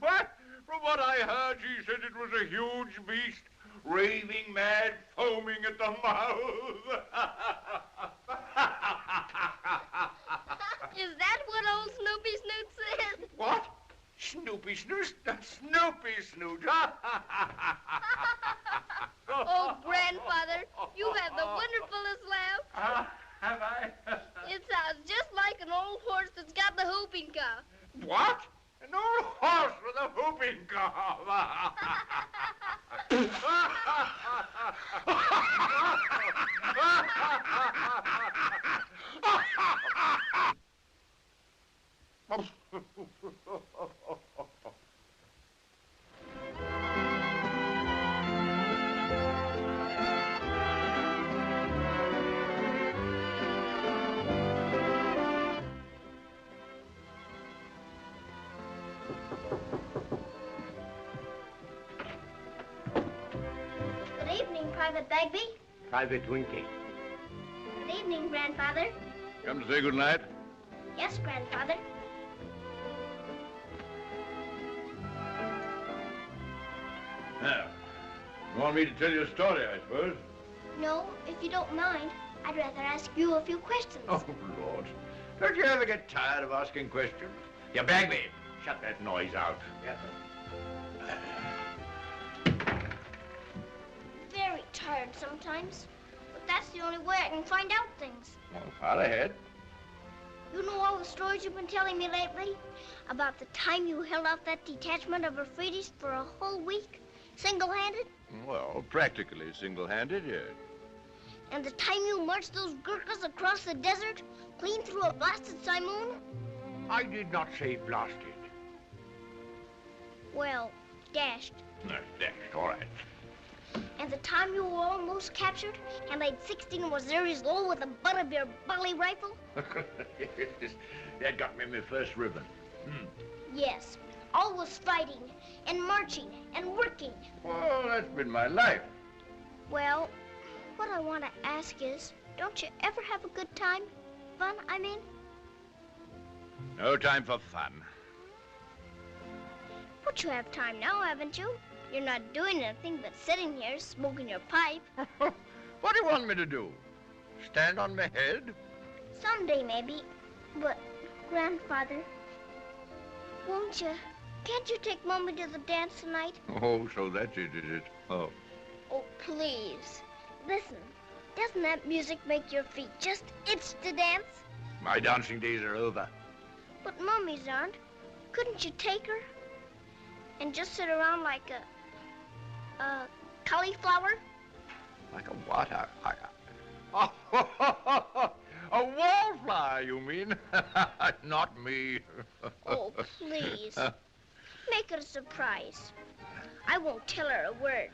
What? From what I heard, she said it was a huge beast, raving mad, foaming at the mouth. Is that what old Snoopy Snoot said? What? Snoopy Snoot? That's Snoopy Snoot. Oh, Grandfather, you have the wonderfulest laugh. Have I? It sounds just like an old horse that's got the whooping cough. What? An old horse with a whooping cough. Good evening, Private Bagby. Private Winkie. Good evening, Grandfather. Come to say good night? Yes, Grandfather. Now, you want me to tell you a story, I suppose? No, if you don't mind, I'd rather ask you a few questions. Oh, Lord. Don't you ever get tired of asking questions? You Bagby, shut that noise out. Yes, sir. Very tired sometimes, but that's the only way I can find out things. Well, far ahead. You know all the stories you've been telling me lately? About the time you held off that detachment of Afridi's for a whole week, single-handed? Well, practically single-handed, yes. And the time you marched those Gurkhas across the desert, clean through a blasted simoon? I did not say blasted. Well, dashed. No, dashed, all right. And the time you were almost captured and laid 16 Waziris low with the butt of your Bali rifle? Yes, that got me my first ribbon. Yes, always fighting and marching and working. Well, that's been my life. Well, what I want to ask is, don't you ever have a good time? Fun, I mean? No time for fun. But you have time now, haven't you? You're not doing anything but sitting here smoking your pipe. What do you want me to do? Stand on my head? Someday, maybe. But, Grandfather, won't you? Can't you take Mommy to the dance tonight? Oh, so that's it, is it? Oh. Oh, please. Listen, doesn't that music make your feet just itch to dance? My dancing days are over. But Mommy's aren't. Couldn't you take her? And just sit around like a cauliflower? Like a what? A wallflower, you mean? Not me. Oh, please. Make it a surprise. I won't tell her a word.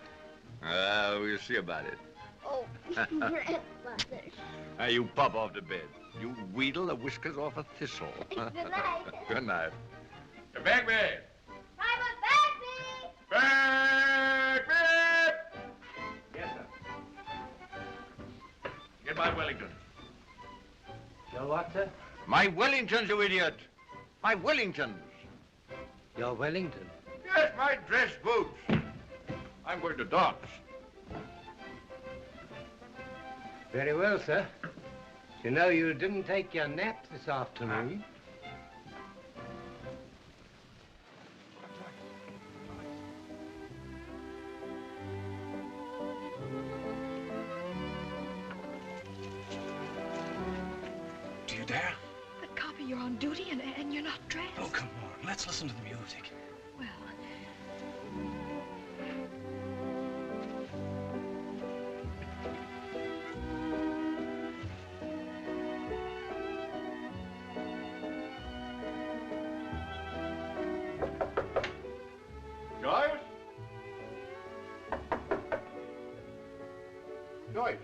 We'll see about it. Oh, Grandfather. Now, you pop off to bed. You wheedle the whiskers off a thistle. Good night. Good night. Bagby! Private Bagby! Bagby! Yes, sir. Get my Wellington. Your what, sir? My Wellingtons, you idiot. My Wellingtons. Your Wellington? Yes, my dress boots. I'm going to dance. Very well, sir. You know, you didn't take your nap this afternoon. Do you dare? But, Copy, you're on duty and you're not dressed. Oh, come on. Let's listen to the music. Well, Joyce? Joyce?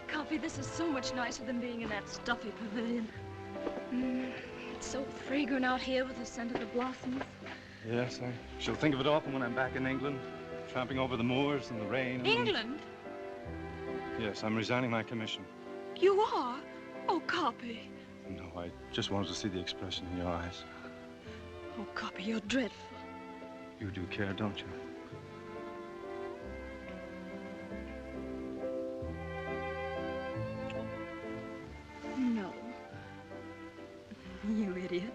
Copy, this is so much nicer than being in that stuffy pavilion. It's so fragrant out here with the scent of the blossoms. Yes, I shall think of it often when I'm back in England, tramping over the moors in the rain. England? Yes, I'm resigning my commission. You are? Oh, Copy. No, I just wanted to see the expression in your eyes. Oh, Copy, you're dreadful. You do care, don't you? No. You idiot.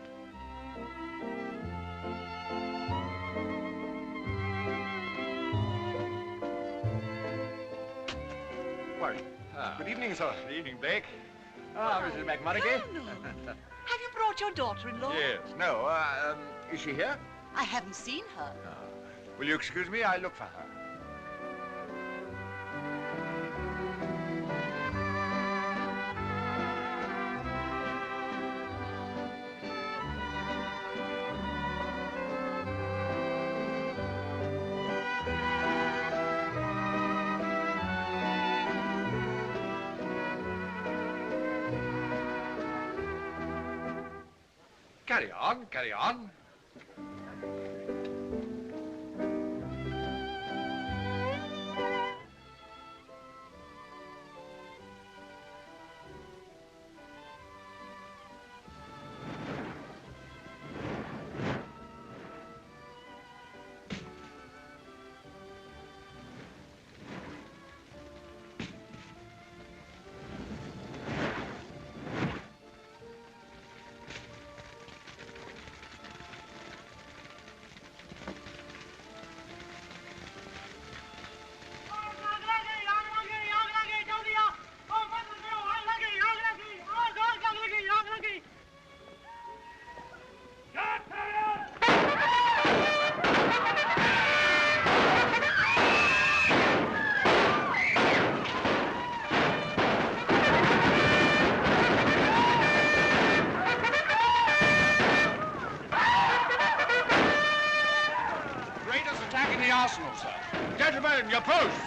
Well, good evening, sir. Good evening, Blake. Ah, Mrs. McMonaghy. Have you brought your daughter-in-law? Yes. No, is she here? I haven't seen her. Will you excuse me? I'll look for her. Carry on, carry on. Gentlemen, your posts!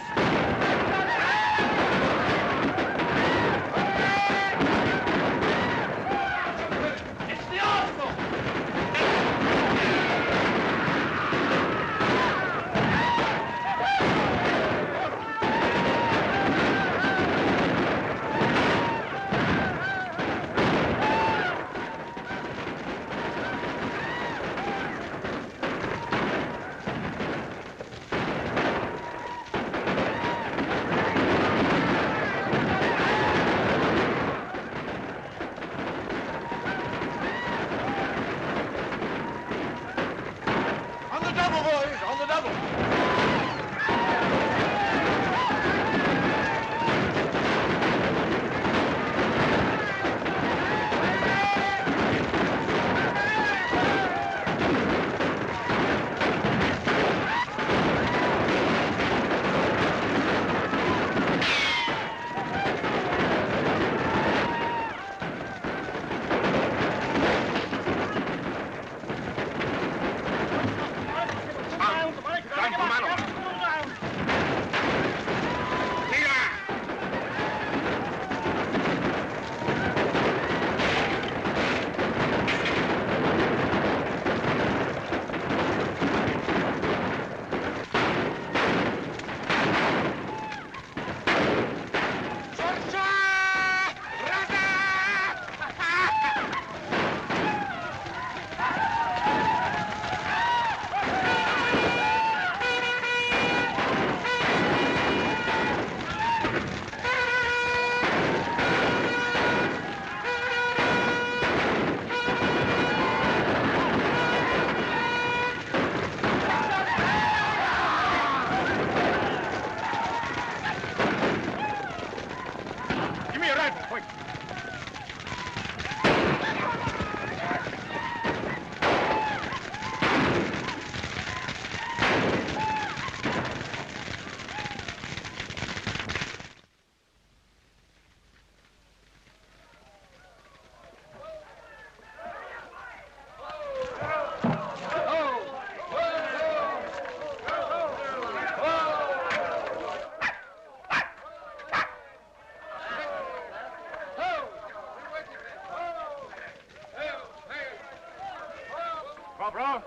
Corporal.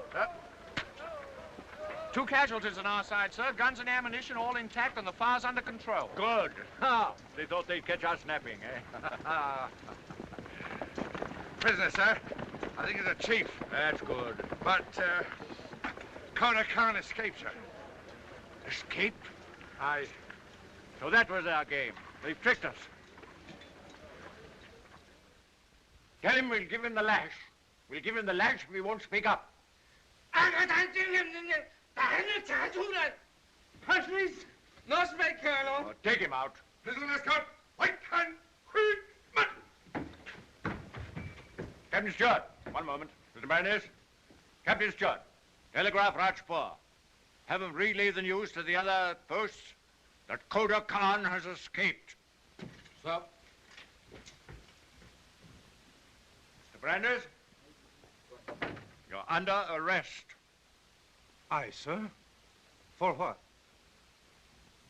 Two casualties on our side, sir. Guns and ammunition all intact and the fire's under control. Good. Ha! They thought they'd catch us napping, eh? Prisoner, sir. I think it's a chief. That's good. But, Kota Khan escaped, sir. Escaped? Aye. So that was our game. They've tricked us. Tell him we'll give him the lash. We'll give him the lash if he won't speak up. No speak, Colonel. Oh, take him out. Prisoner escort. White hand. Captain Stewart, one moment. Mr. Baroness. Captain Stewart, telegraph Rajpur. Have him relay the news to the other posts that Kota Khan has escaped. Sir. Mr. Branders, you're under arrest. Aye, sir. For what?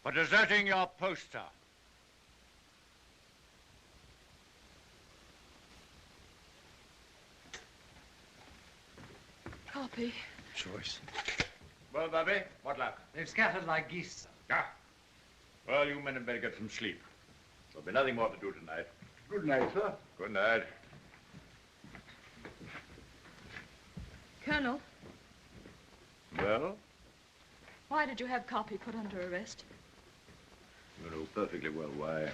For deserting your post, sir. copy. Choice. Well, Bobby, what luck? They've scattered like geese, sir. Ah. Well, you men had better get some sleep. There'll be nothing more to do tonight. Good night, sir. Good night. Colonel, Well, why did you have Copy put under arrest? you know perfectly well why.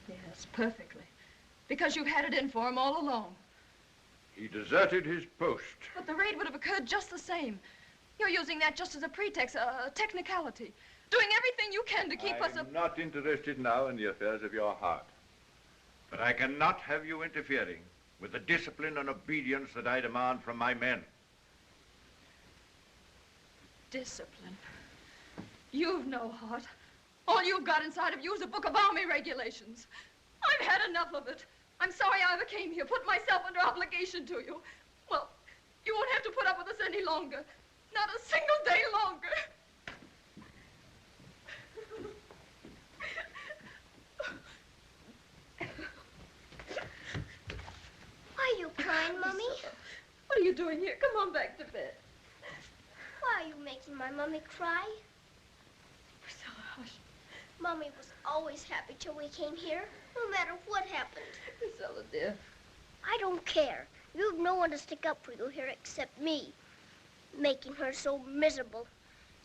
Yes, perfectly. Because you've had it in for him all along. He deserted his post. But the raid would have occurred just the same. You're using that just as a pretext, a technicality. Doing everything you can to keep us... I'm not interested now in the affairs of your heart. But I cannot have you interfering with the discipline and obedience that I demand from my men. Discipline. You've no heart. All you've got inside of you is a book of army regulations. I've had enough of it. I'm sorry I ever came here, put myself under obligation to you. Well, you won't have to put up with us any longer. Not a single day longer. Why are you crying, Mummy? What are you doing here? Come on back to bed. Why are you making my Mummy cry? Priscilla, hush. Mummy was always happy till we came here, no matter what happened. Priscilla, dear. I don't care. You've no one to stick up for you here except me, making her so miserable.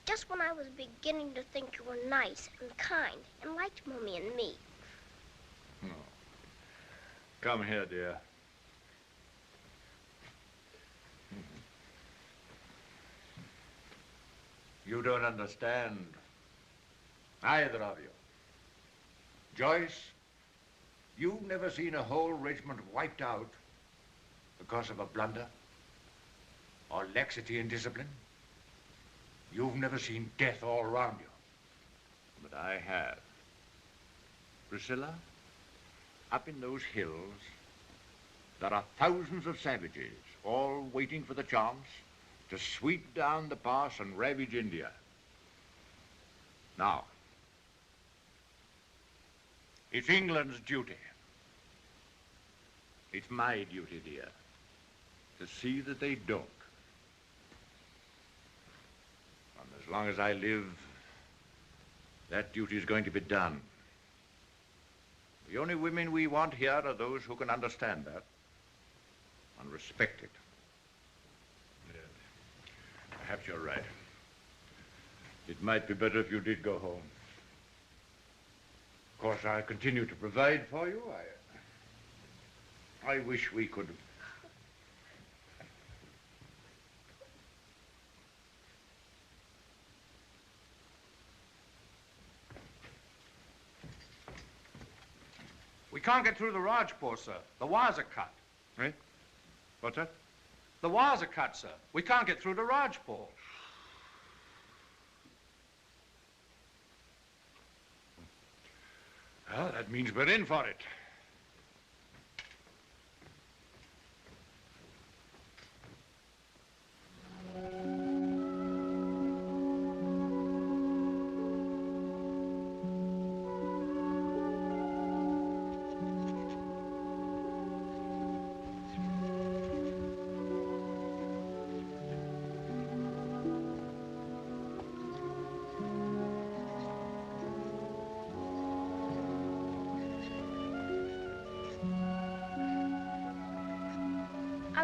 Just when I was beginning to think you were nice and kind and liked Mummy and me. Oh. Come here, dear. You don't understand. Either of you. Joyce, you've never seen a whole regiment wiped out because of a blunder or laxity in discipline. You've never seen death all around you. But I have. Priscilla, up in those hills, there are thousands of savages, all waiting for the chance to sweep down the pass and ravage India. Now, it's England's duty. It's my duty, dear, to see that they don't. And as long as I live, that duty is going to be done. The only women we want here are those who can understand that and respect it. Yes. Perhaps you're right. It might be better if you did go home. Of course, I continue to provide for you. I wish we could... We can't get through the Rajpur, sir. The wires are cut. Eh? What's that? The wires are cut, sir. We can't get through to Rajpur. Well, that means we're in for it.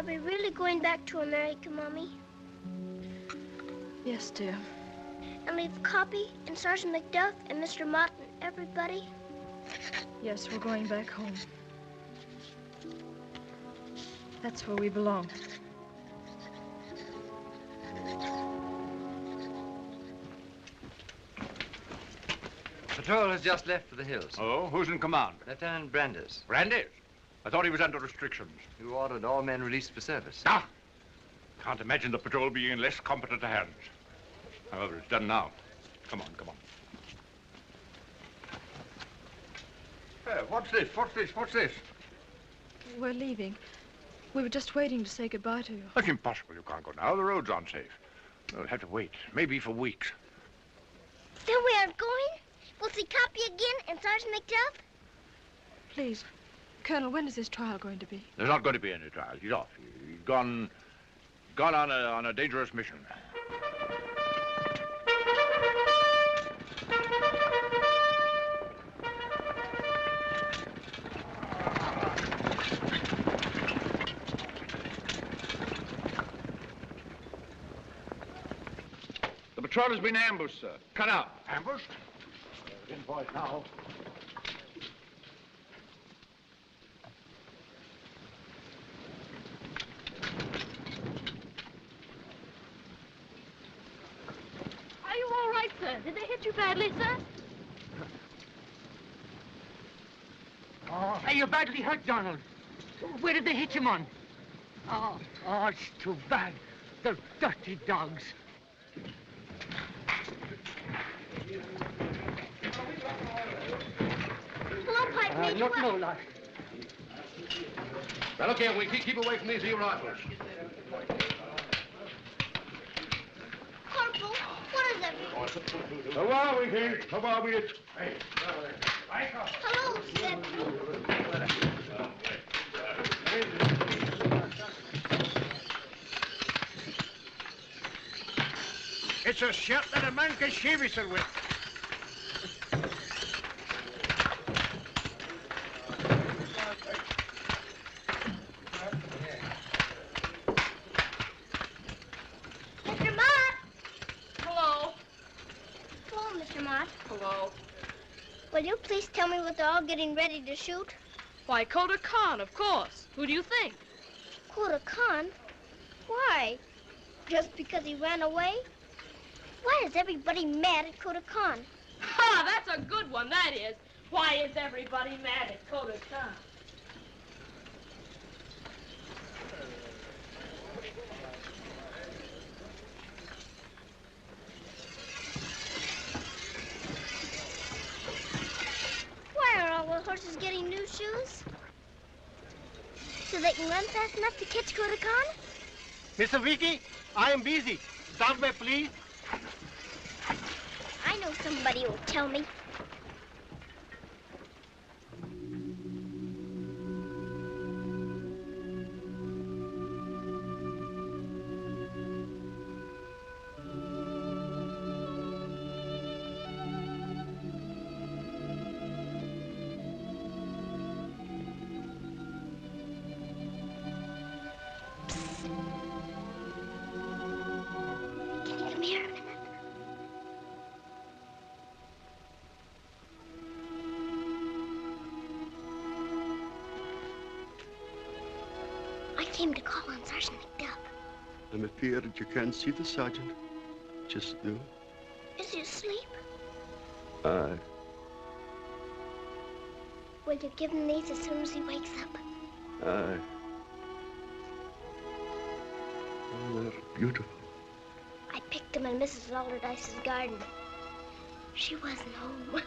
Are we really going back to America, Mommy? Yes, dear. And leave Copy and Sergeant McDuff and Mr. Mott and everybody? Yes, we're going back home. That's where we belong. Patrol has just left for the hills. Oh, who's in command? Lieutenant Brandes. Brandes? I thought he was under restrictions. You ordered all men released for service. Ah! Can't imagine the patrol being in less competent hands. However, it's done now. Come on, come on. Hey, what's this? What's this? What's this? We're leaving. We were just waiting to say goodbye to you. That's impossible. You can't go now. The roads aren't safe. We'll have to wait. Maybe for weeks. Then we aren't going? We'll see Copy again and Sergeant McDuff? Please, Colonel, when is this trial going to be? There's not going to be any trial. He's off. He's gone gone on a dangerous mission. The patrol has been ambushed, sir. Cut out. Ambushed? In for it now. Are you all right, sir? Did they hit you badly, sir? Oh, hey, you're badly hurt, Donald. Where did they hit you, man? Oh, it's too bad. They're dirty dogs. Hello, Pipe. Need you No, lad. Now, look here, Winkie. Keep away from these here rifles. Corporal, what is everything? How are we, Winkie? How are we? Hey. Hello, Step. It's a shirt that a man can shave himself with. Mr. Mott! Hello. Hello, Mr. Mott. Hello. Will you please tell me what they're all getting ready to shoot? Why, Kota Khan, of course. Who do you think? Kota Khan? Why? Just because he ran away? Why is everybody mad at Kota Khan? Ha! That's a good one, that is. Why is everybody mad at Kota Khan? Why are all the horses getting new shoes? So they can run fast enough to catch Kota Khan? Mr. Winkie, I am busy. Stop by, please. I know somebody who'll tell me. Can you come here a minute? I came to call on Sergeant McDuff. I'm afraid you can't see the sergeant just now. Is he asleep? Aye. Will you give him these as soon as he wakes up? Aye. Oh, they're beautiful. I picked them in Mrs. Allardyce's garden. She wasn't home.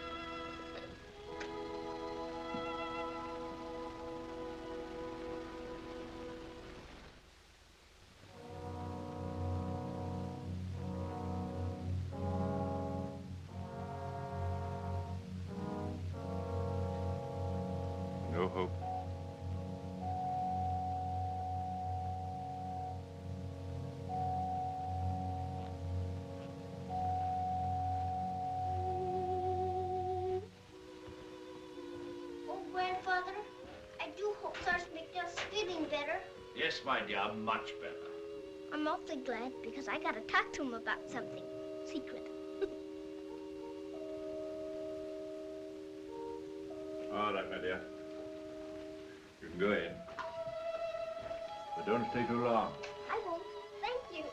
No hope. Oh, Grandfather, I do hope Sergeant McDuff's feeling better. Yes, my dear, much better. I'm awfully glad because I gotta talk to him about something. Secret. All right, my dear. You can go in. But don't stay too long. I won't. Thank you.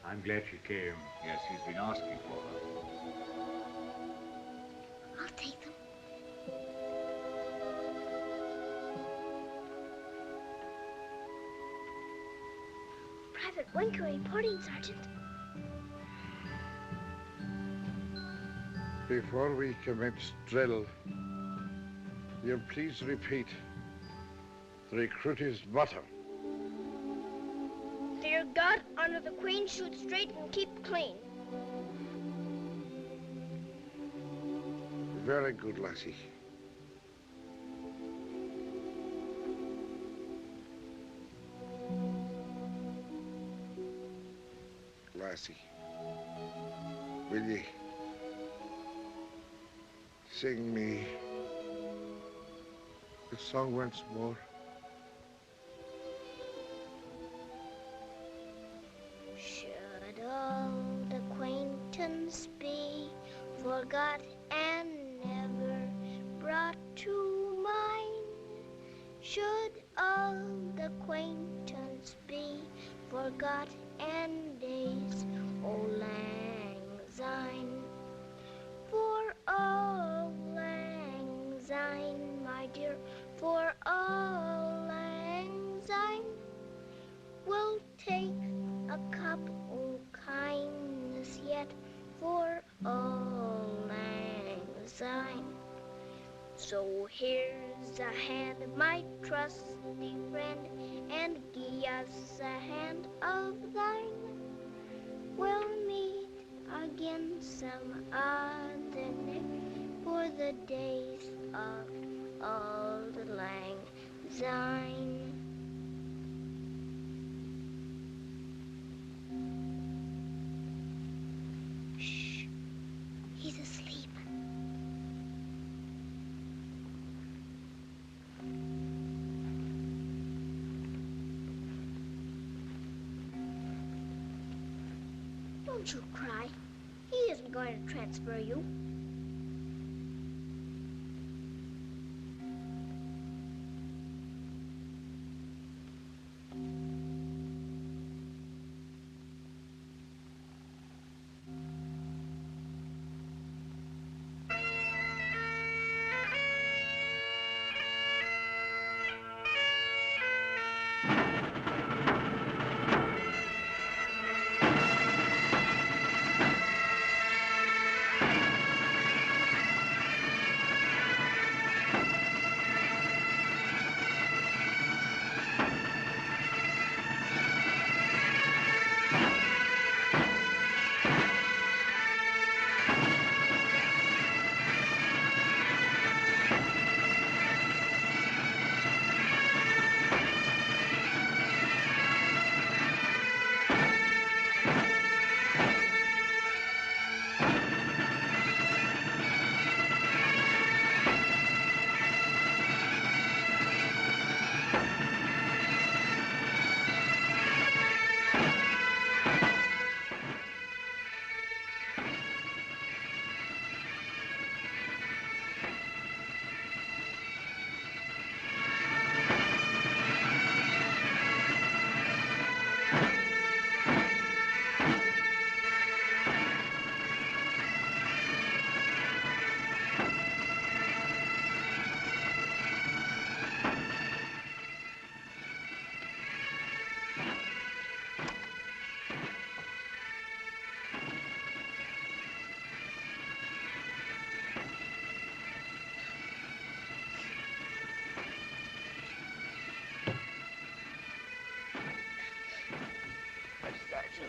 I'm glad she came. Yes, he's been asking for her. I'll take them. Private Winker reporting, Sergeant. Before we commence drill, you'll please repeat the recruiter's motto. Fear God, honor the Queen, shoot straight, and keep clean. Very good, lassie. will ye sing me the song once more? Should old acquaintance be forgot and never brought to mind? Should old acquaintance be forgot and days old lang syne? For auld lang syne, my dear, for auld lang syne, we'll take a cup o' kindness yet for auld lang syne. So here's a hand, my trusty friend, and gie us a hand of thine. We'll meet again some other night for the days of auld lang syne. Shh, he's asleep. Don't you cry. He isn't going to transfer you.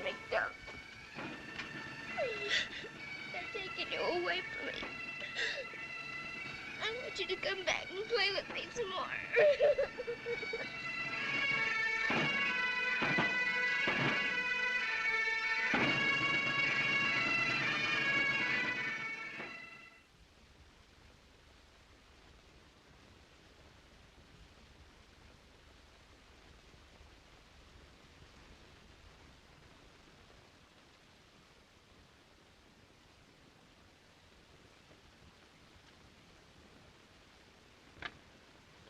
McDuff. They're taking you away from me. I want you to come back and play with me some more.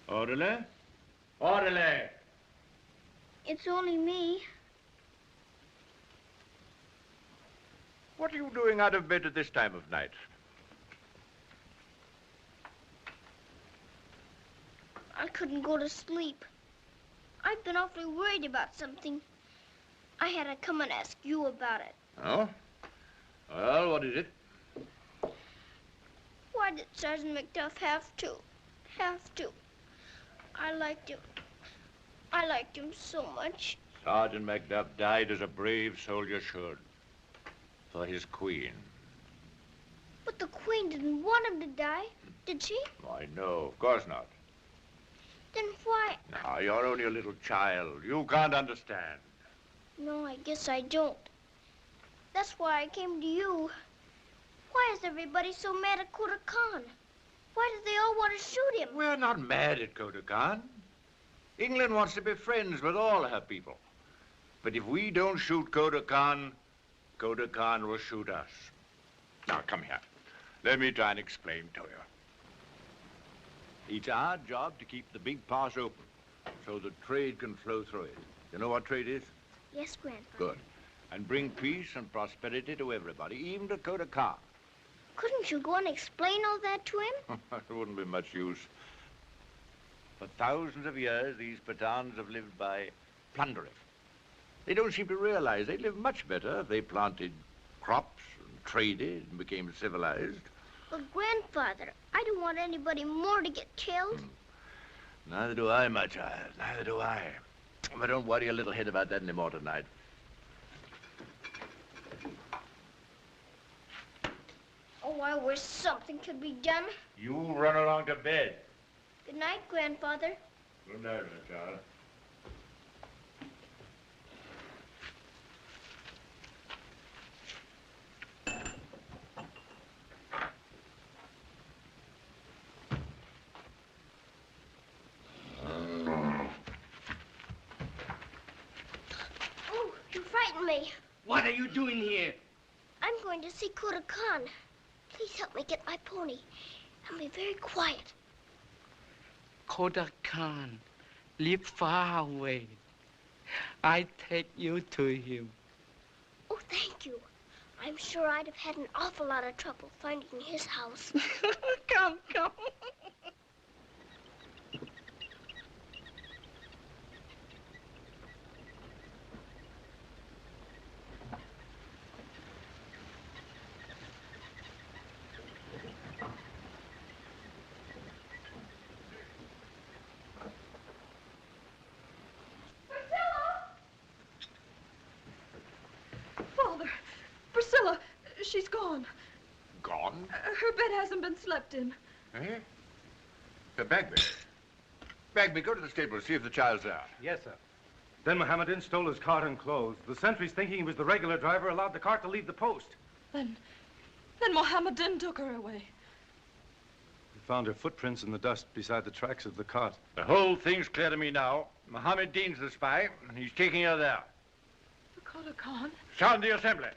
Orderly? Orderly! It's only me. What are you doing out of bed at this time of night? I couldn't go to sleep. I've been awfully worried about something. I had to come and ask you about it. Oh? Well, what is it? Why did Sergeant McDuff have to? I liked him. I liked him so much. Sergeant McDuff died as a brave soldier should. For his queen. But the Queen didn't want him to die, did she? Why, no, of course not. Then why? Now, you're only a little child. You can't understand. No, I guess I don't. That's why I came to you. Why is everybody so mad at Kota Khan? Why do they all want to shoot him? We're not mad at Kota Khan. England wants to be friends with all her people. But if we don't shoot Kota Khan will shoot us. Now, come here. Let me try and explain to you. It's our job to keep the big pass open so that trade can flow through it. You know what trade is? Yes, Grandfather. Good. And bring peace and prosperity to everybody, even to Kota Khan. Couldn't you go and explain all that to him? It wouldn't be much use. For thousands of years, these Pathans have lived by plundering. They don't seem to realize they'd live much better if they planted crops and traded and became civilized. But, Grandfather, I don't want anybody more to get killed. Neither do I, my child. Neither do I. But don't worry your little head about that anymore tonight. Oh, I wish something could be done. You run along to bed. Good night, Grandfather. Good night, my child. Oh, you frightened me. What are you doing here? I'm going to see Kota Khan. Please help me get my pony. And be very quiet. Kota Khan live far away. I take you to him. Oh, thank you. I'm sure I'd have had an awful lot of trouble finding his house. Come, come. Father, Priscilla, she's gone. Gone? Her bed hasn't been slept in. Eh? Bagby. Bagby, go to the stable and see if the child's there. Yes, sir. Then Mohammedan stole his cart and clothes. The sentries, thinking he was the regular driver, allowed the cart to leave the post. Then Mohammedan took her away. We found her footprints in the dust beside the tracks of the cart. The whole thing's clear to me now. Mohammed Dean's the spy, and he's taking her there. The Kota Khan? Sound the assembly.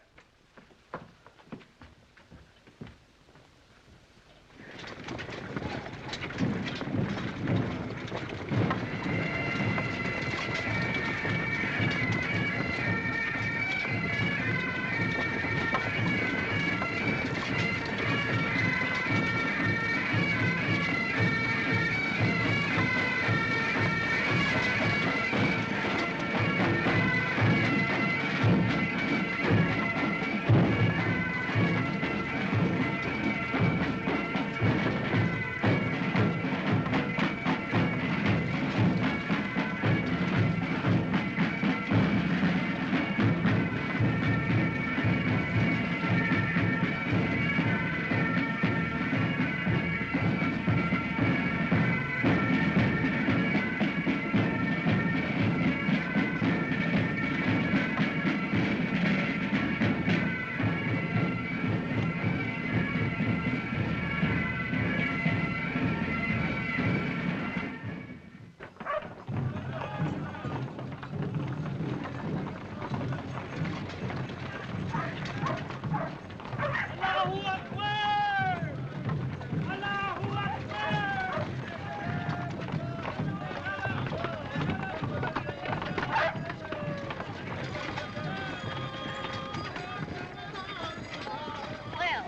Well,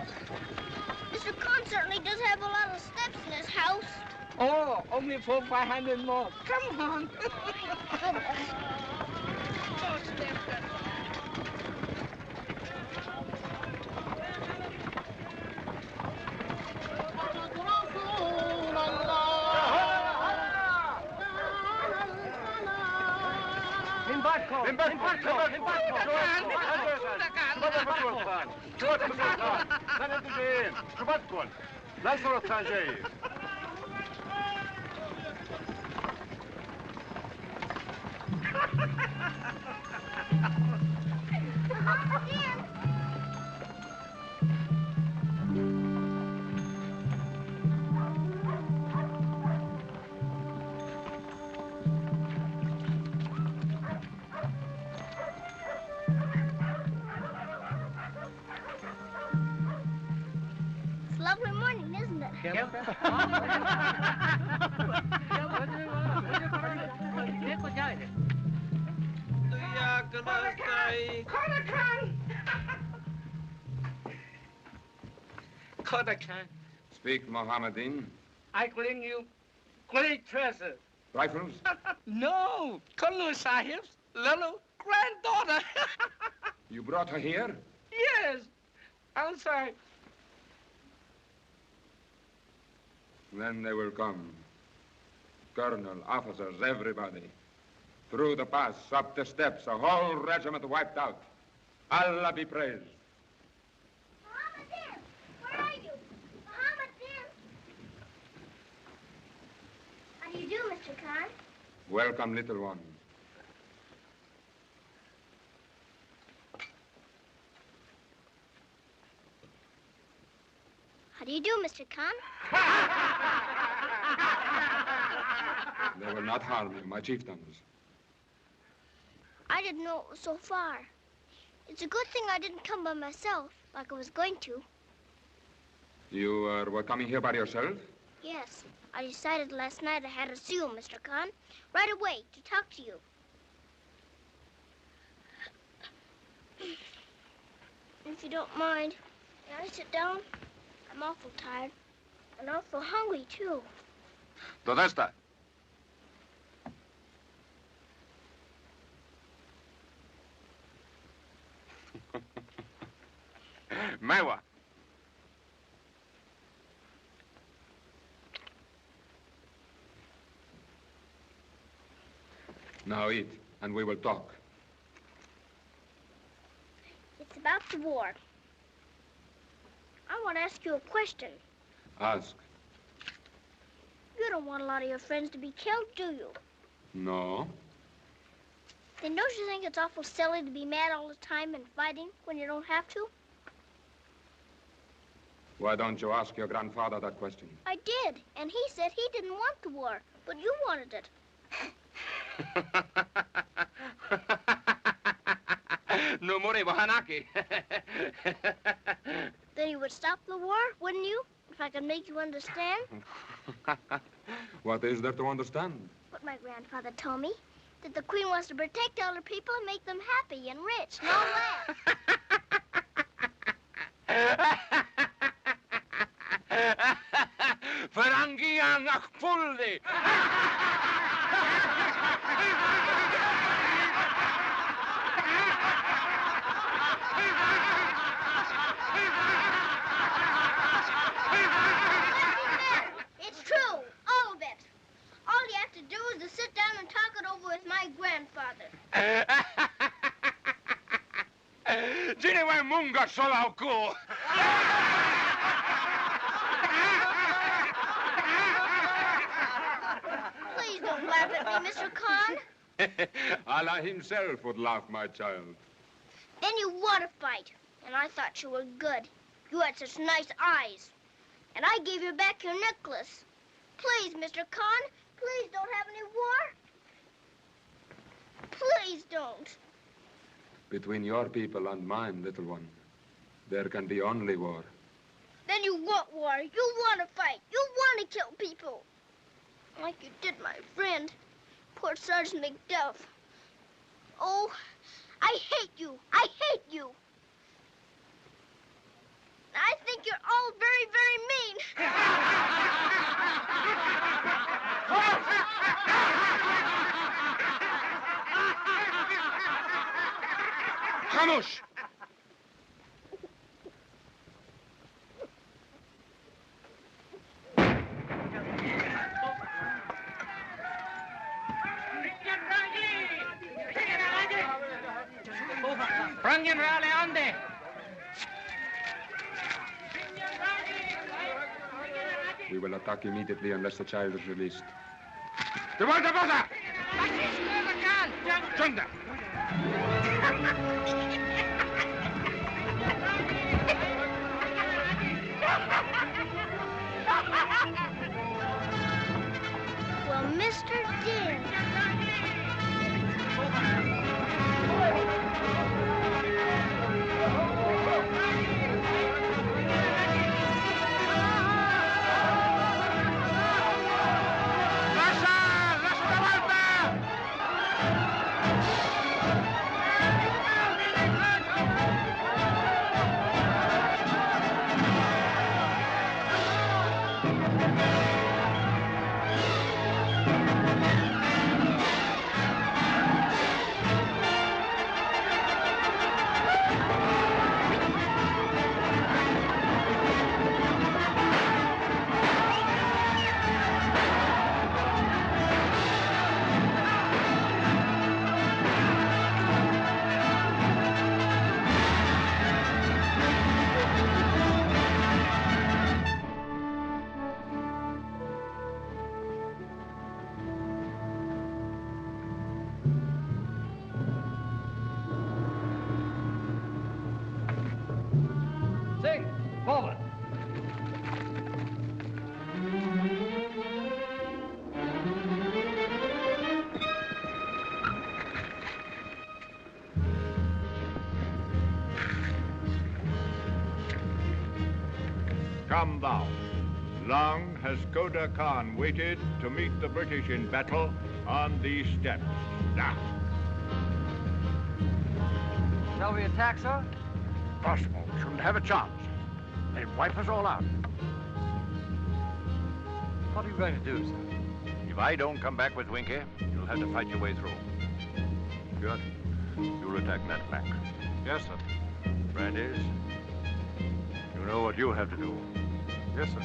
Mr. Khan certainly does have a lot of steps in his house. Oh, only 400-500 more. Come on. Speak, Mohammedan. I bring you great treasure. Rifles? No, Colonel Sahib's little granddaughter. You brought her here? Yes, I'm sorry. Then they will come. Colonel, officers, everybody. Through the pass, up the steps, a whole regiment wiped out. Allah be praised. Mohammedan, where are you? Mohammedan. How do you do, Mr. Khan? Welcome, little one. How do you do, Mr. Khan? They will not harm you, my chieftains. I didn't know it was so far. It's a good thing I didn't come by myself, like I was going to. You were coming here by yourself? Yes, I decided last night I had to see you, Mr. Khan, right away to talk to you. If you don't mind, may I sit down? I'm awful tired and awful hungry, too. ¿Dónde está? Mewa. Now eat, and we will talk. It's about the war. I want to ask you a question. Ask. You don't want a lot of your friends to be killed, do you? No. Then don't you think it's awful silly to be mad all the time and fighting when you don't have to? Why don't you ask your grandfather that question? I did, and he said he didn't want the war, but you wanted it. No more Wahanaki. Then you would stop the war, wouldn't you? If I could make you understand? What is there to understand? What my grandfather told me. That the Queen wants to protect all her people and make them happy and rich and all that. Ferangi ang akpuldi. It's true, all of it. All you have to do is to sit down and talk it over with my grandfather. Jinewa munga solauku. Please don't laugh at me, Mr. Khan. Allah himself would laugh, my child. Then you want to fight, and I thought you were good. You had such nice eyes. And I gave you back your necklace. Please, Mr. Khan, please don't have any war. Please don't. Between your people and mine, little one, there can be only war. Then you want war. You want to fight. You want to kill people. Like you did my friend, poor Sergeant McDuff. Oh, I hate you. I hate you. I think you're all very, very mean. Khamosh! Rangan Rale Ande. We will attack immediately unless the child is released. Chunda! Well, Mr. Din. Forward. Come thou. Long has Koda Khan waited to meet the British in battle on these steps. Now. Shall we attack, sir? Possible. Shouldn't have a chance. They'd wipe us all out. What are you going to do, sir? If I don't come back with Winkie, you'll have to fight your way through. Good. You'll attack that flank. Yes, sir. Brandeis, you know what you have to do. Yes, sir.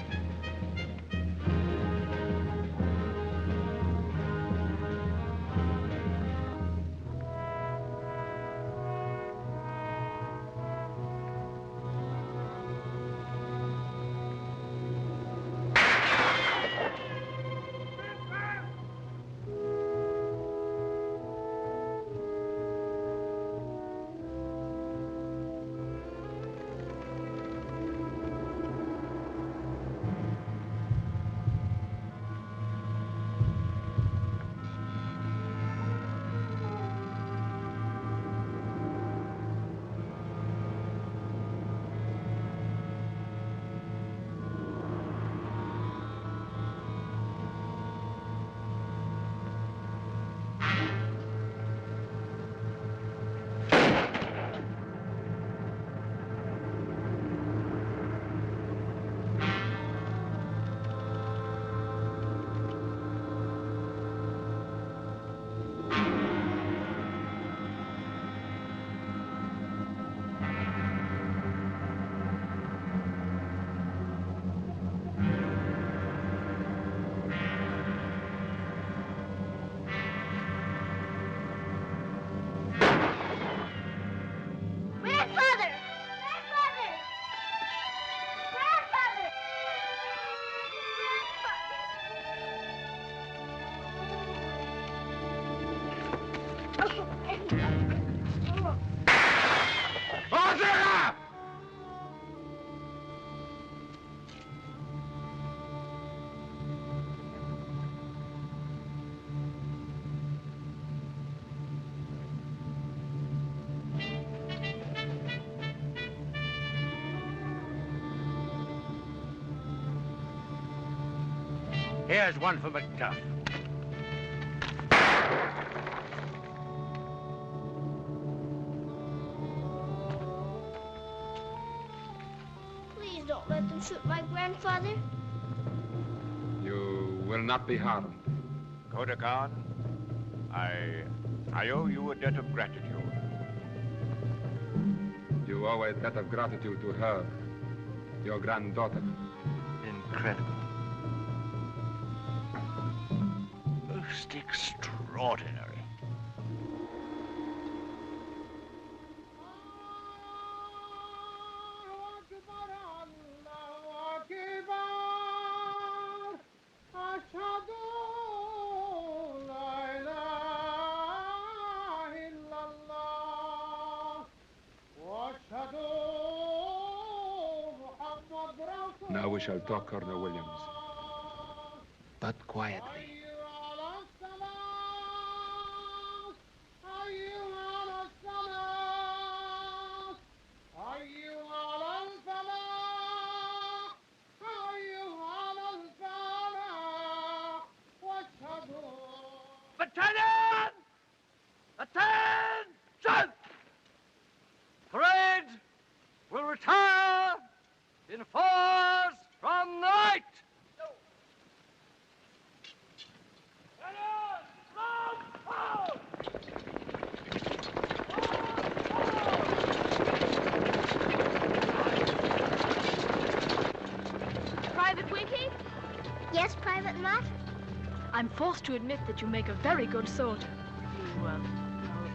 Here's one for Macduff. Please don't let them shoot my grandfather. You will not be harmed. Koda Khan, I owe you a debt of gratitude. You owe a debt of gratitude to her, your granddaughter. Incredible. Most extraordinary. Now we shall talk, Colonel Williams. But quietly. Battalion! Attention! Parade will retire in force from the right. Private Winkie? Yes, Private Mott? I'm forced to admit that you make a very good soldier.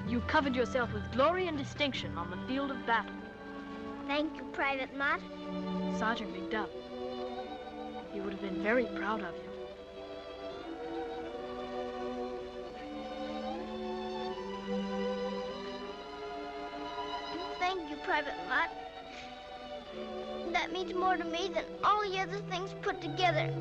You covered yourself with glory and distinction on the field of battle. Thank you, Private Mott. Sergeant McDuff, he would have been very proud of you. Thank you, Private Mott. That means more to me than all the other things put together.